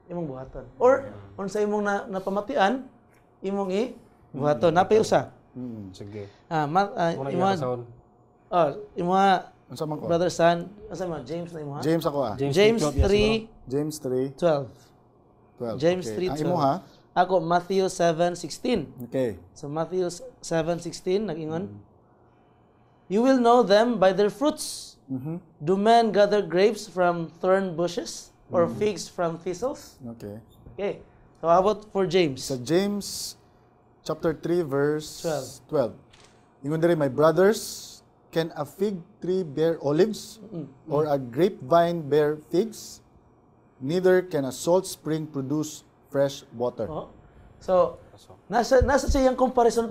imong buhaton. Or unsa imong napamatian, imong buhaton. Napay usa. Sige. Imong Muna iyakasahon. imong Unsa man ko? brother son, unsa man James na imong? James ako James 3:12. James 3, 12. James Okay. 3:12. Ang imo ha? Ako Matthew 7:16. Okay. So Matthew 7:16 nag-ingon. You will know them by their fruits. Do men gather grapes from thorn bushes or figs from thistles? Okay. Okay. So how about for James? Sa James chapter 3 verse 12. Ingon diri, my brothers, can a fig tree bear olives or a grapevine bear figs? Neither can a salt spring produce fresh water. Oh. So nasa siya yung comparison.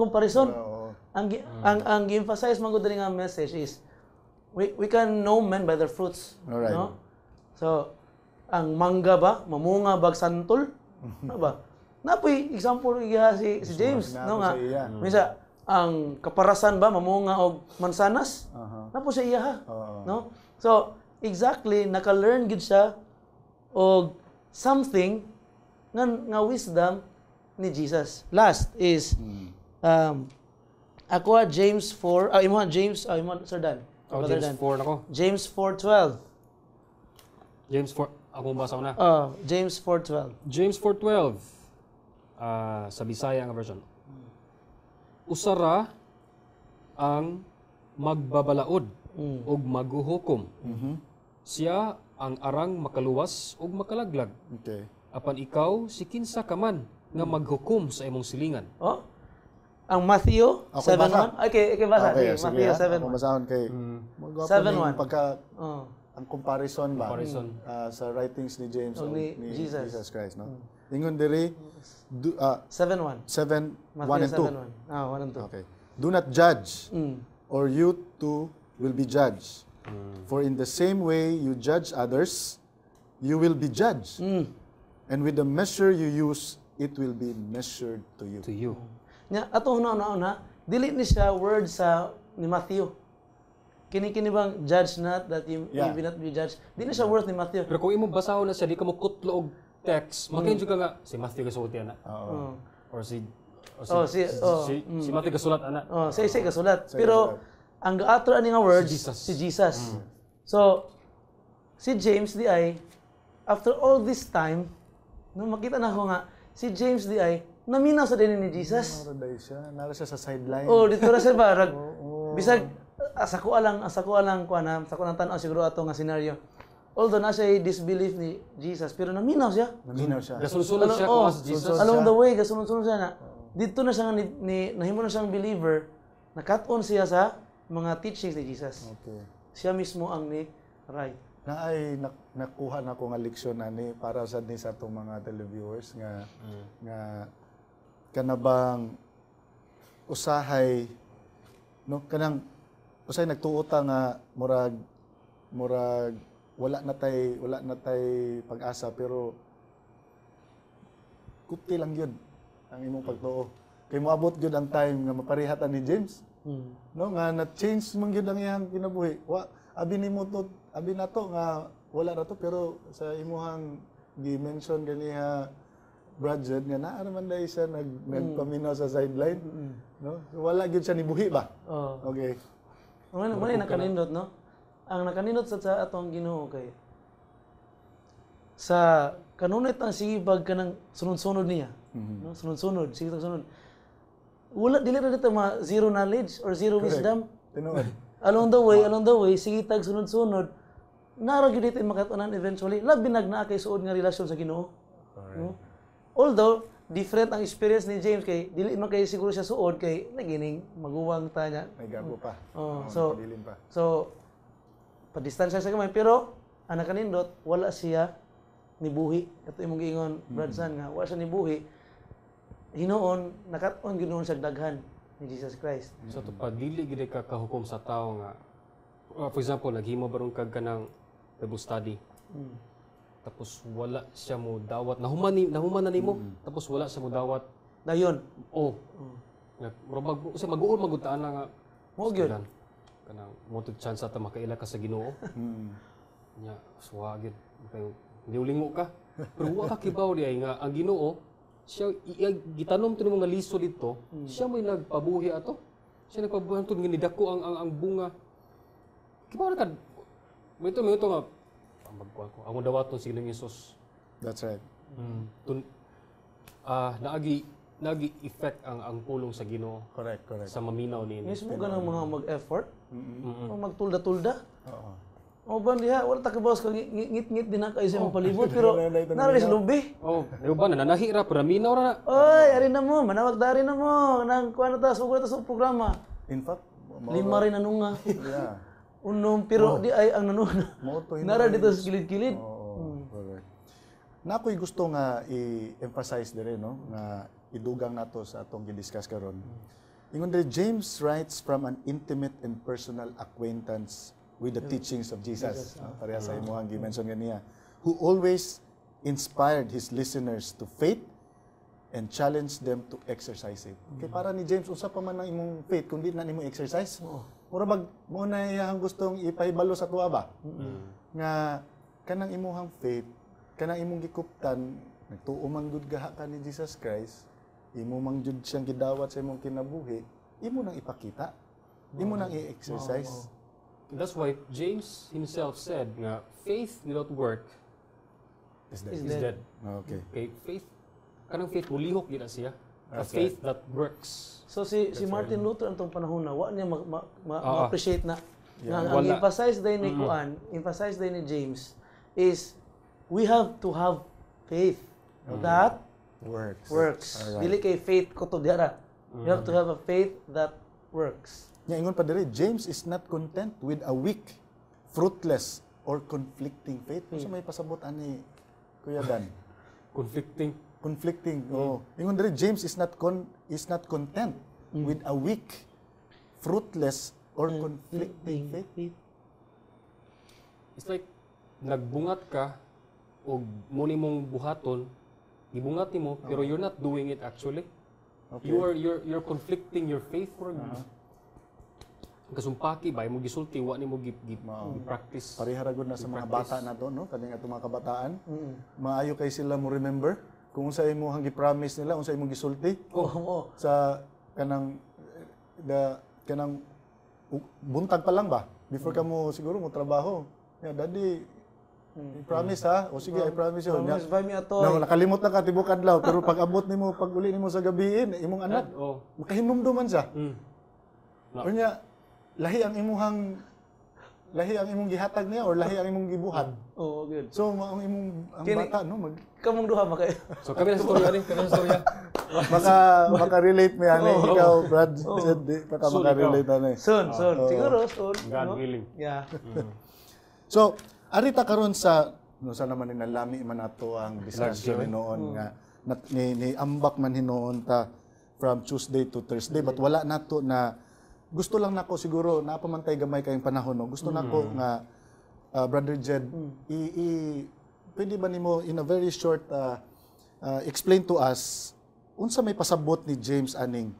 Oo. Ang emphasize man gud diri nga message is we can know men by their fruits. Alright. No? So ang mangga ba mamunga bag santol? Ano ba? Napoy example iha si James no nga. Misa ang kaparasan ba mamunga og mansanas? Napo siya iya ha. No? So exactly naka-learn gid siya og something nga wisdom ni Jesus. Last is ako James 4, imo James, imo Sir Dan. Brother James Dan. 4 nako. James 4:12. James 4, ako basa na. James 4:12. James 4:12. Sa Bisaya nga version. Usara ang magbabalaod ug maghuhukom. Siya ang arang makaluwas ug makalaglag. Okay. Apan ikaw si kinsa ka man nga maghukom sa imong silingan. Oh. Ang Matthew Ako 7:1. Okay, basa. Okay, Sige, sige, Matthew ha? 7:1. Ako basahon kay 7:1. pagka Oh. ang comparison ba Comparison. sa writings ni James O o ni ni Jesus. Jesus Christ, no? Ingon diri 7:1. 7, 1 Matthew and 2. 7:1. 1 and 2. Okay. Do not judge, or you too will be judged. For in the same way you judge others, you will be judged. And with the measure you use, it will be measured to you. To you. Nya ato una dili ni siya word sa ni Matthew. Kini bang judge not that you will not be judged. Dili siya word ni Matthew. Pero kung imong basahon na siya, di ka mo kutlo og text, makain ka nga si Matthew kasulti ana. Or si Matthew kasulat ana. Say kasulat. Pero ang gaato ani nga words si Jesus. So si James di ay after all this time no makita na ko nga si James di ay naminaw sa din ni Jesus. Nara siya sa sideline. Dito ra siya barag. Bisag asa ko alang kuana, sa ko nang tan-aw siguro ato nga scenario. Although na siya disbelief ni Jesus, pero naminaw siya. Gasunod siya kung as Jesus. Along the way, gasunod siya na. Dito na siya nahimo na siyang believer, nakat-on siya sa mga teachings ni Jesus. Okay. Siya mismo ang ni right. Nakuha na ko nga leksyon ani para sa atong mga televiewers nga kanabang usahay no kanang usay nagtuota nga murag wala na tay pag-asa pero kupti lang yun ang imong pagtuo kay moabot gyud ang time nga maparehatan ni James no nga na-change man gyud ang iyang kinabuhi abi nato nga wala na to pero sa imuhang gi-mention ganiha Bradford nga naa naman dai siya nagpaminaw sa sideline no so, wala gyud siya nibuhi ba okay Ano nakanindot no ang nakanindot sa atong Ginoo kay sa kanunay ang sibag kanang sunod-sunod niya no sunod-sunod sige sunod wala dili ra dito zero knowledge or zero wisdom tinuod along the way sige tag sunod-sunod nara gyud dito makatunan eventually labi naa kay suod nga relasyon sa Ginoo no although different ang experience ni James kay dili man kay siguro siya suod kay nagining maguwang ta niya may gago pa dilim pa so pa-distansya sa kamay pero ang nakanindot wala siya nibuhi kato imong giingon Brad San nga wala siya nibuhi hinuon nakat-on ginoon sa daghan ni Jesus Christ So to pag dili gid ka kahukom sa tawo nga for example naghimo baron kag kanang Bible study. Tapos wala siya mo dawat nahuman na nimo tapos wala siya mo dawat dayon mag-uol magutaan na nga mo gyud kanang mo to chance ta makaila ka sa Ginoo nya suwa gid kay liwlingo ka Pero wa ka kibaw di ay nga ang Ginoo siya gitanom to mga liso dito, siya may nagpabuhi ato. Siya nagpabuhi ato nga nidako ang bunga. Kibaw na kad may ito nga magkuhan ko. Ang dawaton si Jesus. That's right. Nagi effect ang pulong sa Ginoo Correct. sa maminaw ni. Mismo ganang mga mag-effort, magtulda-tulda. Oo. O ba diha, wala ta kabawas ka ngit-ngit din na kayo sa mga palibot, pero naris lubi. Oh, di ba nananahira pero minaw ra na. Oy, ari na mo, manawag dari na mo, nang kuha na ta, sugo na ta sa programa. In fact, Lima rin nanunga. yeah. Unom, pero di ay ang nanunga. Nara dito sa kilid-kilid. Oo, correct. Na ako'y gusto nga i-emphasize dire no nga idugang nato sa atong gi-discuss karon. Ingon dire James writes from an intimate and personal acquaintance with the teachings of Jesus. Pareha sa imo ang gi-mention ganiya. Who always inspired his listeners to faith and challenged them to exercise it. Kay para ni James unsa pa man ang imong faith kung di na nimo exercise? Mura bag mo na iyang gustong ipahibalo sa tuwa ba? Nga kanang imuhang faith, kanang imong gikuptan, nagtuo man gud gaha ka ni Jesus Christ, imo man jud siyang gidawat sa imong kinabuhi, imo nang ipakita, imo nang i-exercise. That's why James himself said nga faith without work Is is that? dead. Okay. Okay, faith kanang faith mulihok gid siya. A That's faith that works. So si Martin Luther antong panahon na wa niya ma-appreciate na nga ang Wala. emphasize din ni emphasize din ni James is we have to have faith that works. Alright. Dili kay faith ko to diara. You have to have a faith that works. Nya ingon pa diri, James is not content with a weak, fruitless, or conflicting faith. Kung may pasabot ani Kuya Dan. Conflicting. Oh. Ingon diri, James is not content with a weak, fruitless, or conflicting faith. It's like nagbungat ka o muni mong buhaton, gibungat nimo pero you're not doing it actually. Okay. You're conflicting your faith for kasumpaki ba mo gisulti wa nimo practice. Pareha ra gud na sa mga bata nato no, kaning atong mga kabataan. Maayo kay sila mo remember kung unsa imong gi-promise nila, unsa imong gisulti. Sa kanang buntag pa lang ba? Before ka mo siguro mo trabaho. Yeah, daddy, I promise ha. O sige, I promise you. Promise by me ato. No, nakalimot na ka tibok adlaw pero pag abot nimo pag uli nimo sa gabiin, imong anak makahinumduman siya. Unya lahi ang imong gihatag niya or lahi ang imong gibuhat. Oh, good. So ang bata no Kamong duha makayo. So kami na storya ni, kami na storya. maka-relate mi ani ikaw Brad said maka-relate ani. Soon. Siguro soon. God willing. Yeah. So arita karon sa naman ni nalami man ato ang discussion noon nga ni ambak man hinoon ta from Tuesday to Thursday but wala nato na gusto lang nako siguro napamantay gamay kayong panahon no. Gusto nako nga Brother Jed pwede ba nimo in a very short explain to us unsa may pasabot ni James aning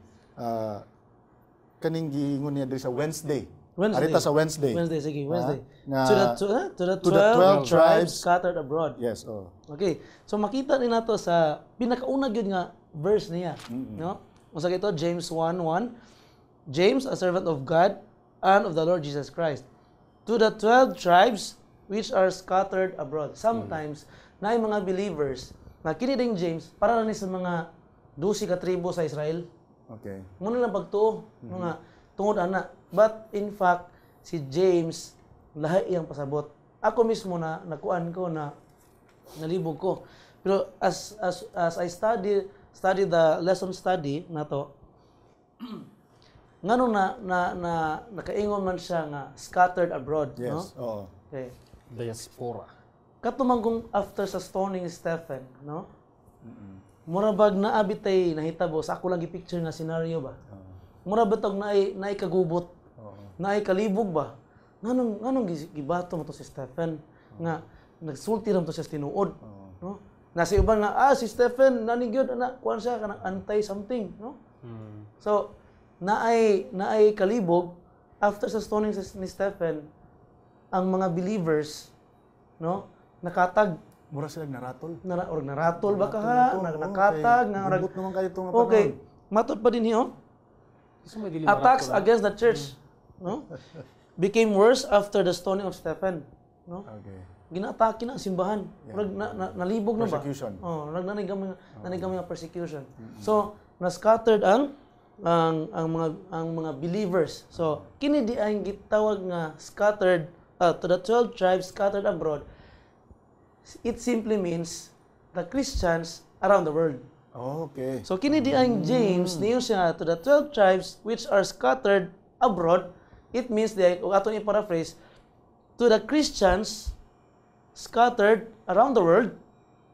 kaning giingon niya diri sa Wednesday. Arita sa Wednesday. Sige, Wednesday. To the 12 tribes scattered abroad. Yes, Okay. So makita ni nato sa pinakauna gyud nga verse niya, no? Unsa kito James 1:1. James, a servant of God and of the Lord Jesus Christ, to the 12 tribes which are scattered abroad. Sometimes naay mga believers na kini ding James para ni sa mga 12 ka tribo sa Israel. Okay. Muna lang pagtuo nga tungod ana. But in fact, si James lahi iyang pasabot. Ako mismo na nakuan ko na nalibog ko. Pero as I study the lesson study nato ngano na nakaingon man siya nga scattered abroad, Yes, no? Okay. Diaspora. Katumang kung after sa stoning Stephen, no? Mura bag naabi tay nahitabo sa ako lang gi-picture nga scenario ba? Mura batog naay kagubot. Naay kalibog ba? Nganong gibato mo to si Stephen nga nagsulti ra mo to siya tinuod, no? Nasi uban nga si Stephen nani gyud ana kuan siya kanang anti something, no? So naay kalibog after sa stoning ni Stephen ang mga believers, no, nakatag Mura sila naratol. Or naratol ba ka ha? Nakatag. Gubot naman kayo itong Okay. Matod pa din niyo. Attacks against the church, no? Became worse after the stoning of Stephen, no? Okay. Ginaatake na ang simbahan. Nalibog na ba? Persecution. Nanigam yung persecution. So, na-scattered ang mga believers. So, kini di ang gitawag nga scattered to the 12 tribes scattered abroad. It simply means the Christians around the world. Okay. So kini di ang James niyo siya to the 12 tribes which are scattered abroad. It means that, o aton i-paraphrase, to the Christians scattered around the world,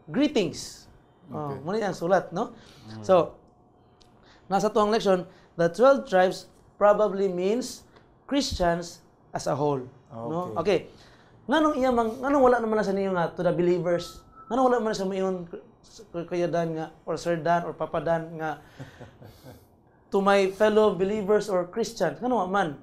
greetings. Okay. Muna ang sulat, no? So, nasa tuwang leksyon, the 12 tribes probably means Christians as a whole. No? Okay. Nganong wala naman na sa niyo nga to the believers? Nganong wala naman na sa mayon Kuya Dan nga, or Sir Dan, or Papa Dan nga, to my fellow believers or Christians, ngano man?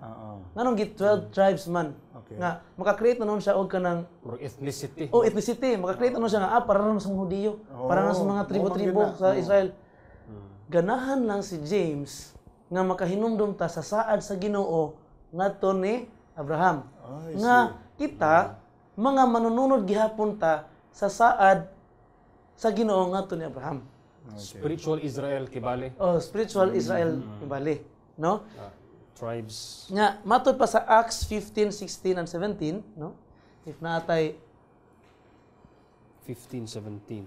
Nganong git 12 tribes man? Okay. Nga, maka-create na nun siya og kanang ethnicity. ethnicity. Maka-create na nun siya nga, para na sa mga Hudiyo, para na sa mga tribo-tribo sa Israel. Ganahan lang si James nga makahinumdum ta sa saad sa Ginoo ngadto ni Abraham. Nga kita mga manununod gihapon ta sa saad sa Ginoo ngadto ni Abraham. Spiritual Israel kibali. Spiritual Israel kibali, no? Tribes. Nga matod pa sa Acts 15, 16 and 17, no? If naatay 15, 17.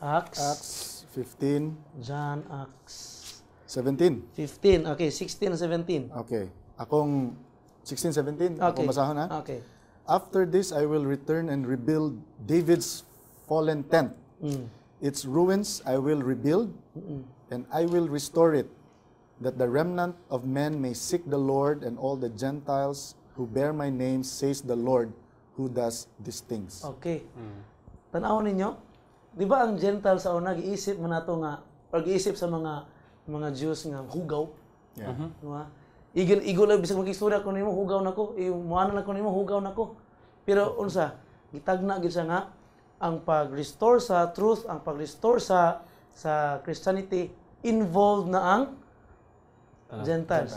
Acts 15, John Acts 17. 15. Okay, 16 and 17. Okay. Akong 16, 17. Akong basahon ha? Okay. After this, I will return and rebuild David's fallen tent. Its ruins I will rebuild, and I will restore it, that the remnant of men may seek the Lord, and all the Gentiles who bear my name, says the Lord, who does these things. Okay. Tanaw ninyo, di ba ang Gentile sa una, giisip mo nato nga, or giisip sa mga Jews nga, hugaw. Yeah. Diba? Igil lang, bisag mag-istorya ko nimo hugaw nako, muana lang ko nimo hugaw nako. Pero unsa, gitagna gid siya nga ang pag-restore sa truth, ang pag-restore sa Christianity involved na ang Gentiles.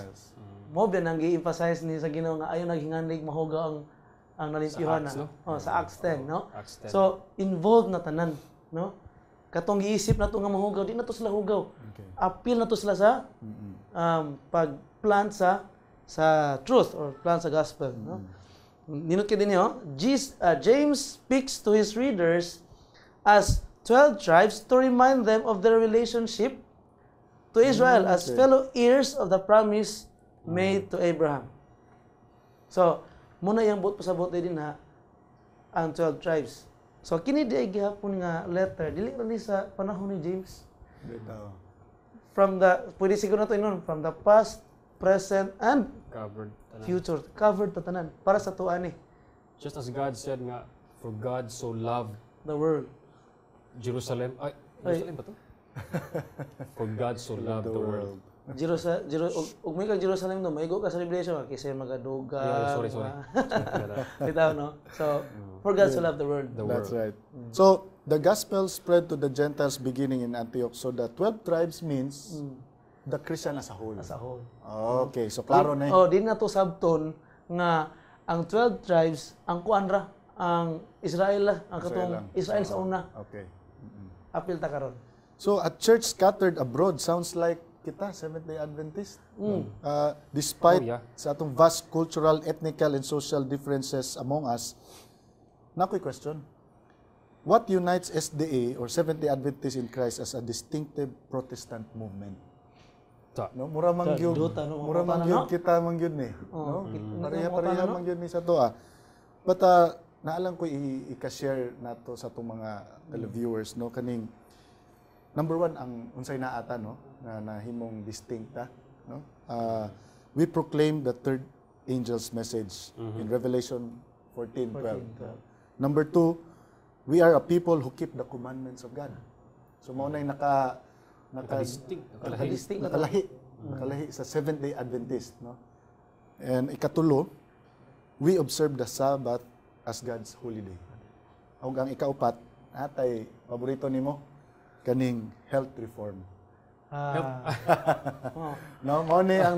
Mo ba nang gi-emphasize ni sa Ginoo nga ayon naghinganlig mahugaw ang nalimpyuhan na, no? Sa Acts 10, no? Acts 10. So involved na tanan, no? Katong giisip na to nga mahugaw, di na to sila hugaw. Okay. Appeal na to sila sa pag-plant sa truth or plant sa gospel, no? Ninot kay din niyo, James speaks to his readers as 12 tribes to remind them of their relationship to Israel as fellow heirs of the promise made to Abraham. So, muna yung buot pasabot din ha, ang 12 tribes. So, kini di ay gihapon nga letter, dili ra ni sa panahon ni James. Pwede siguro na ito from the past, present, and Covered. future. Covered ta tanan. Para sa tuan eh. Just as God said nga, for God so loved The world. Jerusalem. Jerusalem ba to? For God so loved the world. Ug may kag Jerusalem no, maigo ka sa Revelation kasi magaduga. Yeah, sorry. Bitaw no. So, for God so loved the world. That's right. So, the gospel spread to the Gentiles beginning in Antioch. So, the 12 tribes means the Christian as a whole. As a whole. Okay, so klaro na di na to sabton nga ang 12 tribes ang kuanra ang Israel ang katong Israel sa una. Okay. Apil ta karon. So, a church scattered abroad sounds like kita, Seventh-day Adventist. Despite sa atong vast cultural, ethnical, and social differences among us, nakoy question, what unites SDA or Seventh-day Adventist in Christ as a distinctive Protestant movement? No, mura man gyud. Mura man gyud kita man gyud ni, no? Pareha man gyud ni sa toa. But naalang ko i-share nato sa atong mga televiewers, no, kaning number one ang unsay naata, no, na nahimong distincta, no? We proclaim the third angel's message in Revelation 14:12. Number two, we are a people who keep the commandments of God. So mao nay nakalahi sa Seventh-day Adventist, no? And ikatulo, we observe the Sabbath as God's holy day. Ug ang ikaupat, natay paborito nimo kaning health reform. No, mo ni ang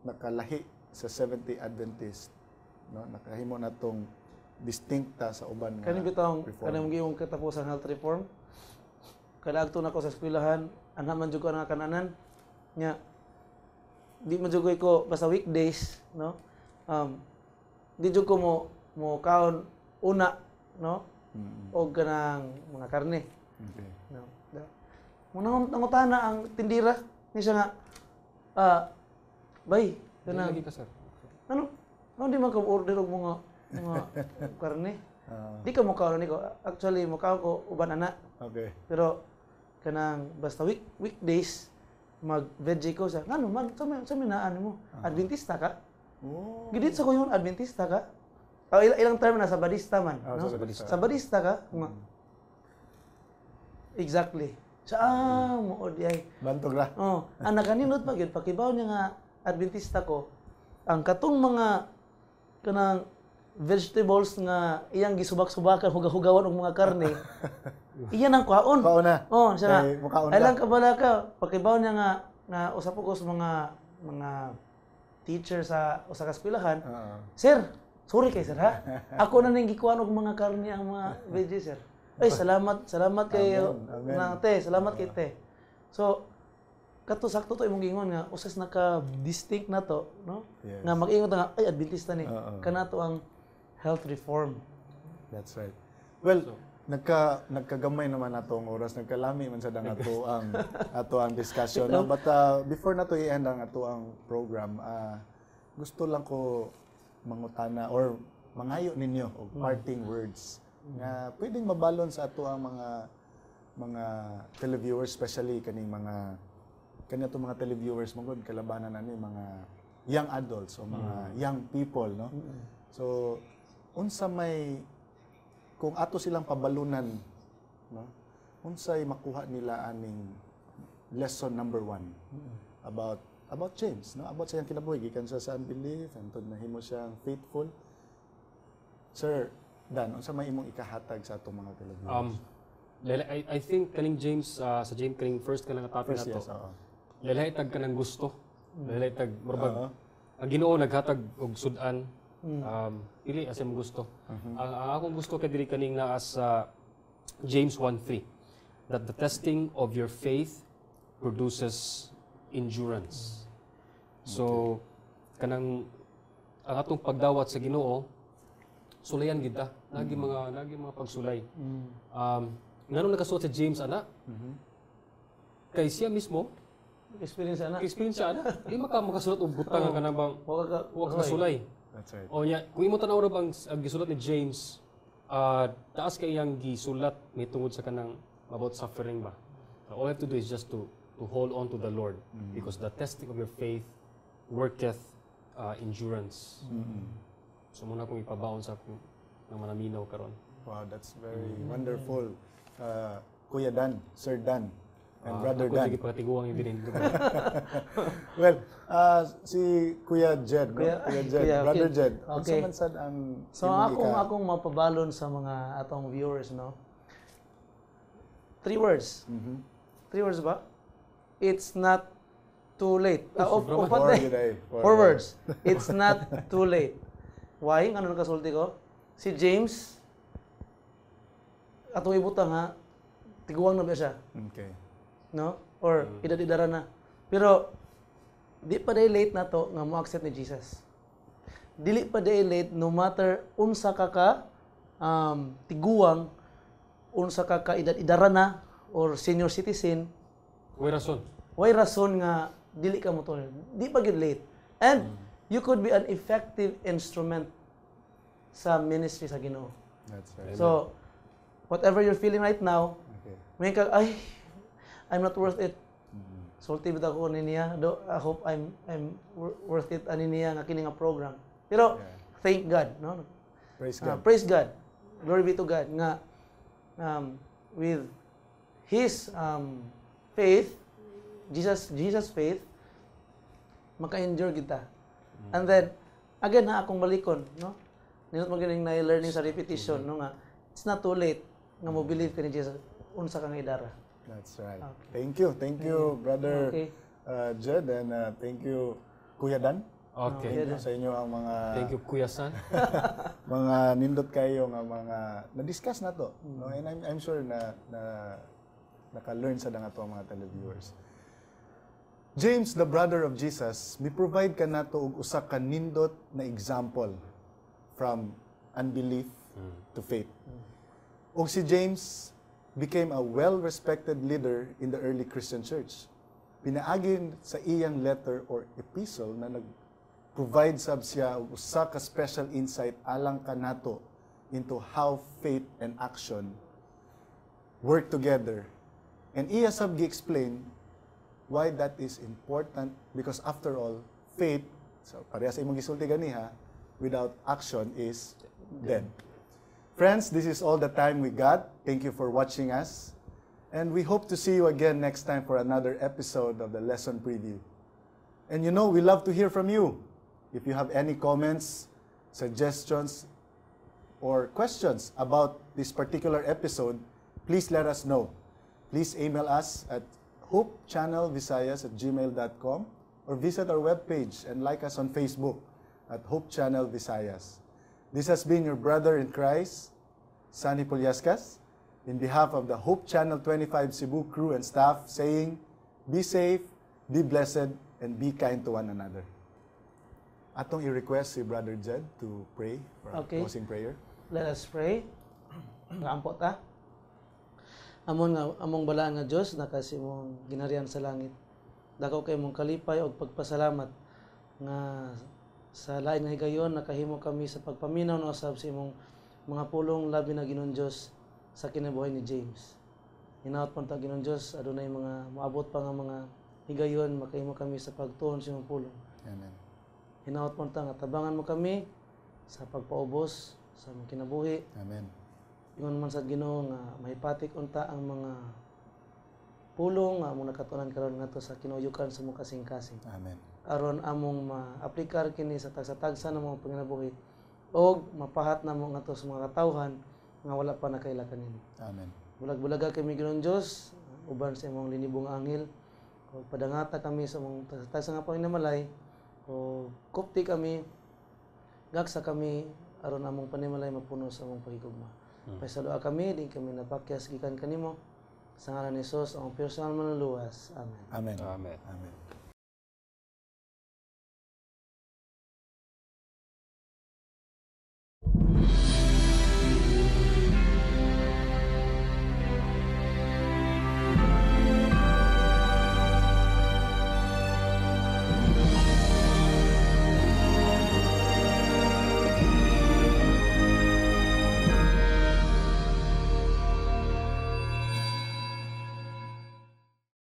nakalahi sa Seventh-day Adventist, no, nakahimo na tong distinkta sa uban nga Kaning bitong reform. kanang giyong katapos ang health reform. Kada agto na ko sa eskwelahan, ana man jud ko nga kananan nya di man jud ko basta weekdays, no? Di jud ko mo kaon una, no? O ganang mga karne. Okay. No. Muna nangutana ang tindira ni siya nga bay, kanang Lagi ka, sir. ano di man ka order og mga karne. Di ka mo kaon niko. Actually mo kaon ko uban ana. Okay. Pero kanang basta weekdays mag-veggie ko sa ngano man sa minaan mo Adventista ka? Oh. Gidit sa ko yun Adventista ka? O ilang term na sa Badista man, no? sa Badista. Sa Badista ka? Nga. Exactly. Sa mo di ay. Bantog ra. Oh, ang nakaninot pa gyud pakibaw niya nga Adventista ko. Ang katong mga kanang vegetables nga iyang gisubak-subakan hugaw-hugawan og mga karne. Iyan ang kwaon. Kauna. Oh, siya nga. Kay mukaon Ay lang kabala ka. Pakibaw niya nga usap ko sa mga teacher sa usa ka eskwelahan. Sir, sorry kay sir ha. Ako na ning gikuan og mga karne ang mga veggies sir. Ay salamat kayo. Amen. Na te, salamat kay te. So kato sakto to imong gingon nga usas naka-distinct na to, no? Yes. Nga mag-ingon nga ay Adventista ni. Kanato ang health reform. That's right. Well, nagkagamay naman atong oras, nagkalami man sa dang ato ang discussion. No? But before na to i-end ang ato ang program, gusto lang ko mangutana or mangayo ninyo og parting words nga pwedeng mabalon sa ato ang mga televiewers, especially kaning mga televiewers mangod kalabanan ani mga young adults o mga young people, no? So unsa may kung ato silang pabalunan, no? Unsay makuha nila aning lesson number 1 about James, no? About sa iyang kinabuhi gikan sa unbelief antod nahimo siyang faithful. Sir Dan, unsa may imong ikahatag sa atong mga televiewers? I think kaning James sa James kaning first ka lang topic First, nato. yes, oo. Lalay tag kanang gusto. Lalay tag murag ang Ginoo naghatag og sudan. Pili asa mo gusto. Ang akong gusto kay diri kaning naa sa James 1:3 that the testing of your faith produces endurance. So kanang ang atong pagdawat sa Ginoo sulayan gid ta. Lagi mga pagsulay. Ngano nakasuot sa James ana? Kay siya mismo Experience ana. experience siya ana. Di makasulat og butang nga kanang bang wa ka sulay. That's right. O nya, kung imo tanaw ra bang ang gisulat ni James, taas kay iyang gisulat mitungod sa kanang about suffering ba. All you have to do is just to hold on to the Lord because the testing of your faith worketh endurance. So muna kong ipabaon sa ng manaminaw karon. Wow, that's very wonderful. Kuya Dan, Sir Dan, and Brother Dan. Ako sige patiguang yung dinin. Well, si Kuya Jed, no? Kuya Jed, Brother Jed. Okay. Unsa man sad ang So akong mapabalon sa mga atong viewers, no. 3 words. 3 words ba? It's not too late. Four words. It's not too late. Why? Ano nakasulti ko? Si James atong ibutang ha, tiguang na ba siya? Okay. No? Or edad-edara na. Pero di pa day late na to nga mo accept ni Jesus. Dili pa day late no matter unsa ka tiguang, unsa ka edad-edara na or senior citizen, Way why rason. rason nga dili ka mo to. Di pa gid late. And you could be an effective instrument sa ministry sa Ginoo. That's right. So whatever you're feeling right now, may ka I'm not worth it. Sulti bitaw ko niya. I hope I'm worth it ani niya nga kini nga program. Pero thank God, no? Praise God. Praise God. Glory be to God nga with his faith, Jesus faith, maka-endure kita. And then again na akong balikon, no? Ninot mo ganing na learning sa repetition, no nga it's not too late nga mo believe ka ni Jesus unsa ka nga idara. That's right. Okay. Thank you, Brother Okay. Jed, and thank you, Kuya Dan. Okay. Thank you sa inyo ang mga Thank you, Kuya San. mga nindot kayo nga mga na-discuss na to. No? And I'm sure na naka-learn sa nga to ang mga televiewers. James, the brother of Jesus, mi-provide ka nato og usa ka nindot na example from unbelief to faith. Og si James became a well-respected leader in the early Christian church. Pinaagin sa iyang letter or epistle na nag-provide sab siya og usa ka special insight alang kanato into how faith and action work together. And iya sab gi-explain why that is important because after all, faith, so pareha sa imong gisulti ganiha, without action is dead. Friends, this is all the time we got. Thank you for watching us. And we hope to see you again next time for another episode of the Lesson Preview. And you know, we love to hear from you. If you have any comments, suggestions, or questions about this particular episode, please let us know. Please email us at hopechannelvisayas@gmail.com or visit our webpage and like us on Facebook at Hope Channel Visayas. This has been your brother in Christ, Sunny Pulyaskas, in behalf of the Hope Channel 25 Cebu crew and staff, saying, be safe, be blessed, and be kind to one another. Atong i-request si Brother Jed to pray for our Okay. closing prayer. Let us pray. Kaampo ta. Among balaan nga Dios nakasi mong ginarian sa langit. Dako kay mong kalipay og pagpasalamat nga sa lain nga higayon nakahimo kami sa pagpaminaw no usab sa imong mga pulong labi na Ginoong Dios sa kinabuhi ni James. Hinaot pa ta Ginoong Dios adunay mga moabot pa nga mga higayon makahimo kami sa pagtuon sa imong pulong. Amen. Hinaot pa ta nga tabangan mo kami sa pagpaubos sa among kinabuhi. Amen. Ingon man sa Ginoo nga mahipatik unta ang mga pulong nga among nakatunan karon ngadto sa kinuyukan sa mga kasing-kasing. Amen. Aron among ma-aplikar kini sa tagsa-tagsa ng mga panginabuhi og mapahat namo ngadto sa mga katawhan nga wala pa nakaila kanini. Amen. Bulag-bulaga kami Ginoong Dios uban sa imong linibong anghel o padangata kami sa mga tagsa nga panginamalay o kupti kami gaksa kami aron among panimalay mapuno sa among pahigugma. Paisaloa kami, di kami napakyas gikan kanimo. Sa ngalan ni Jesus, ang personal manluluwas. Amen. Amen. Amen. Amen.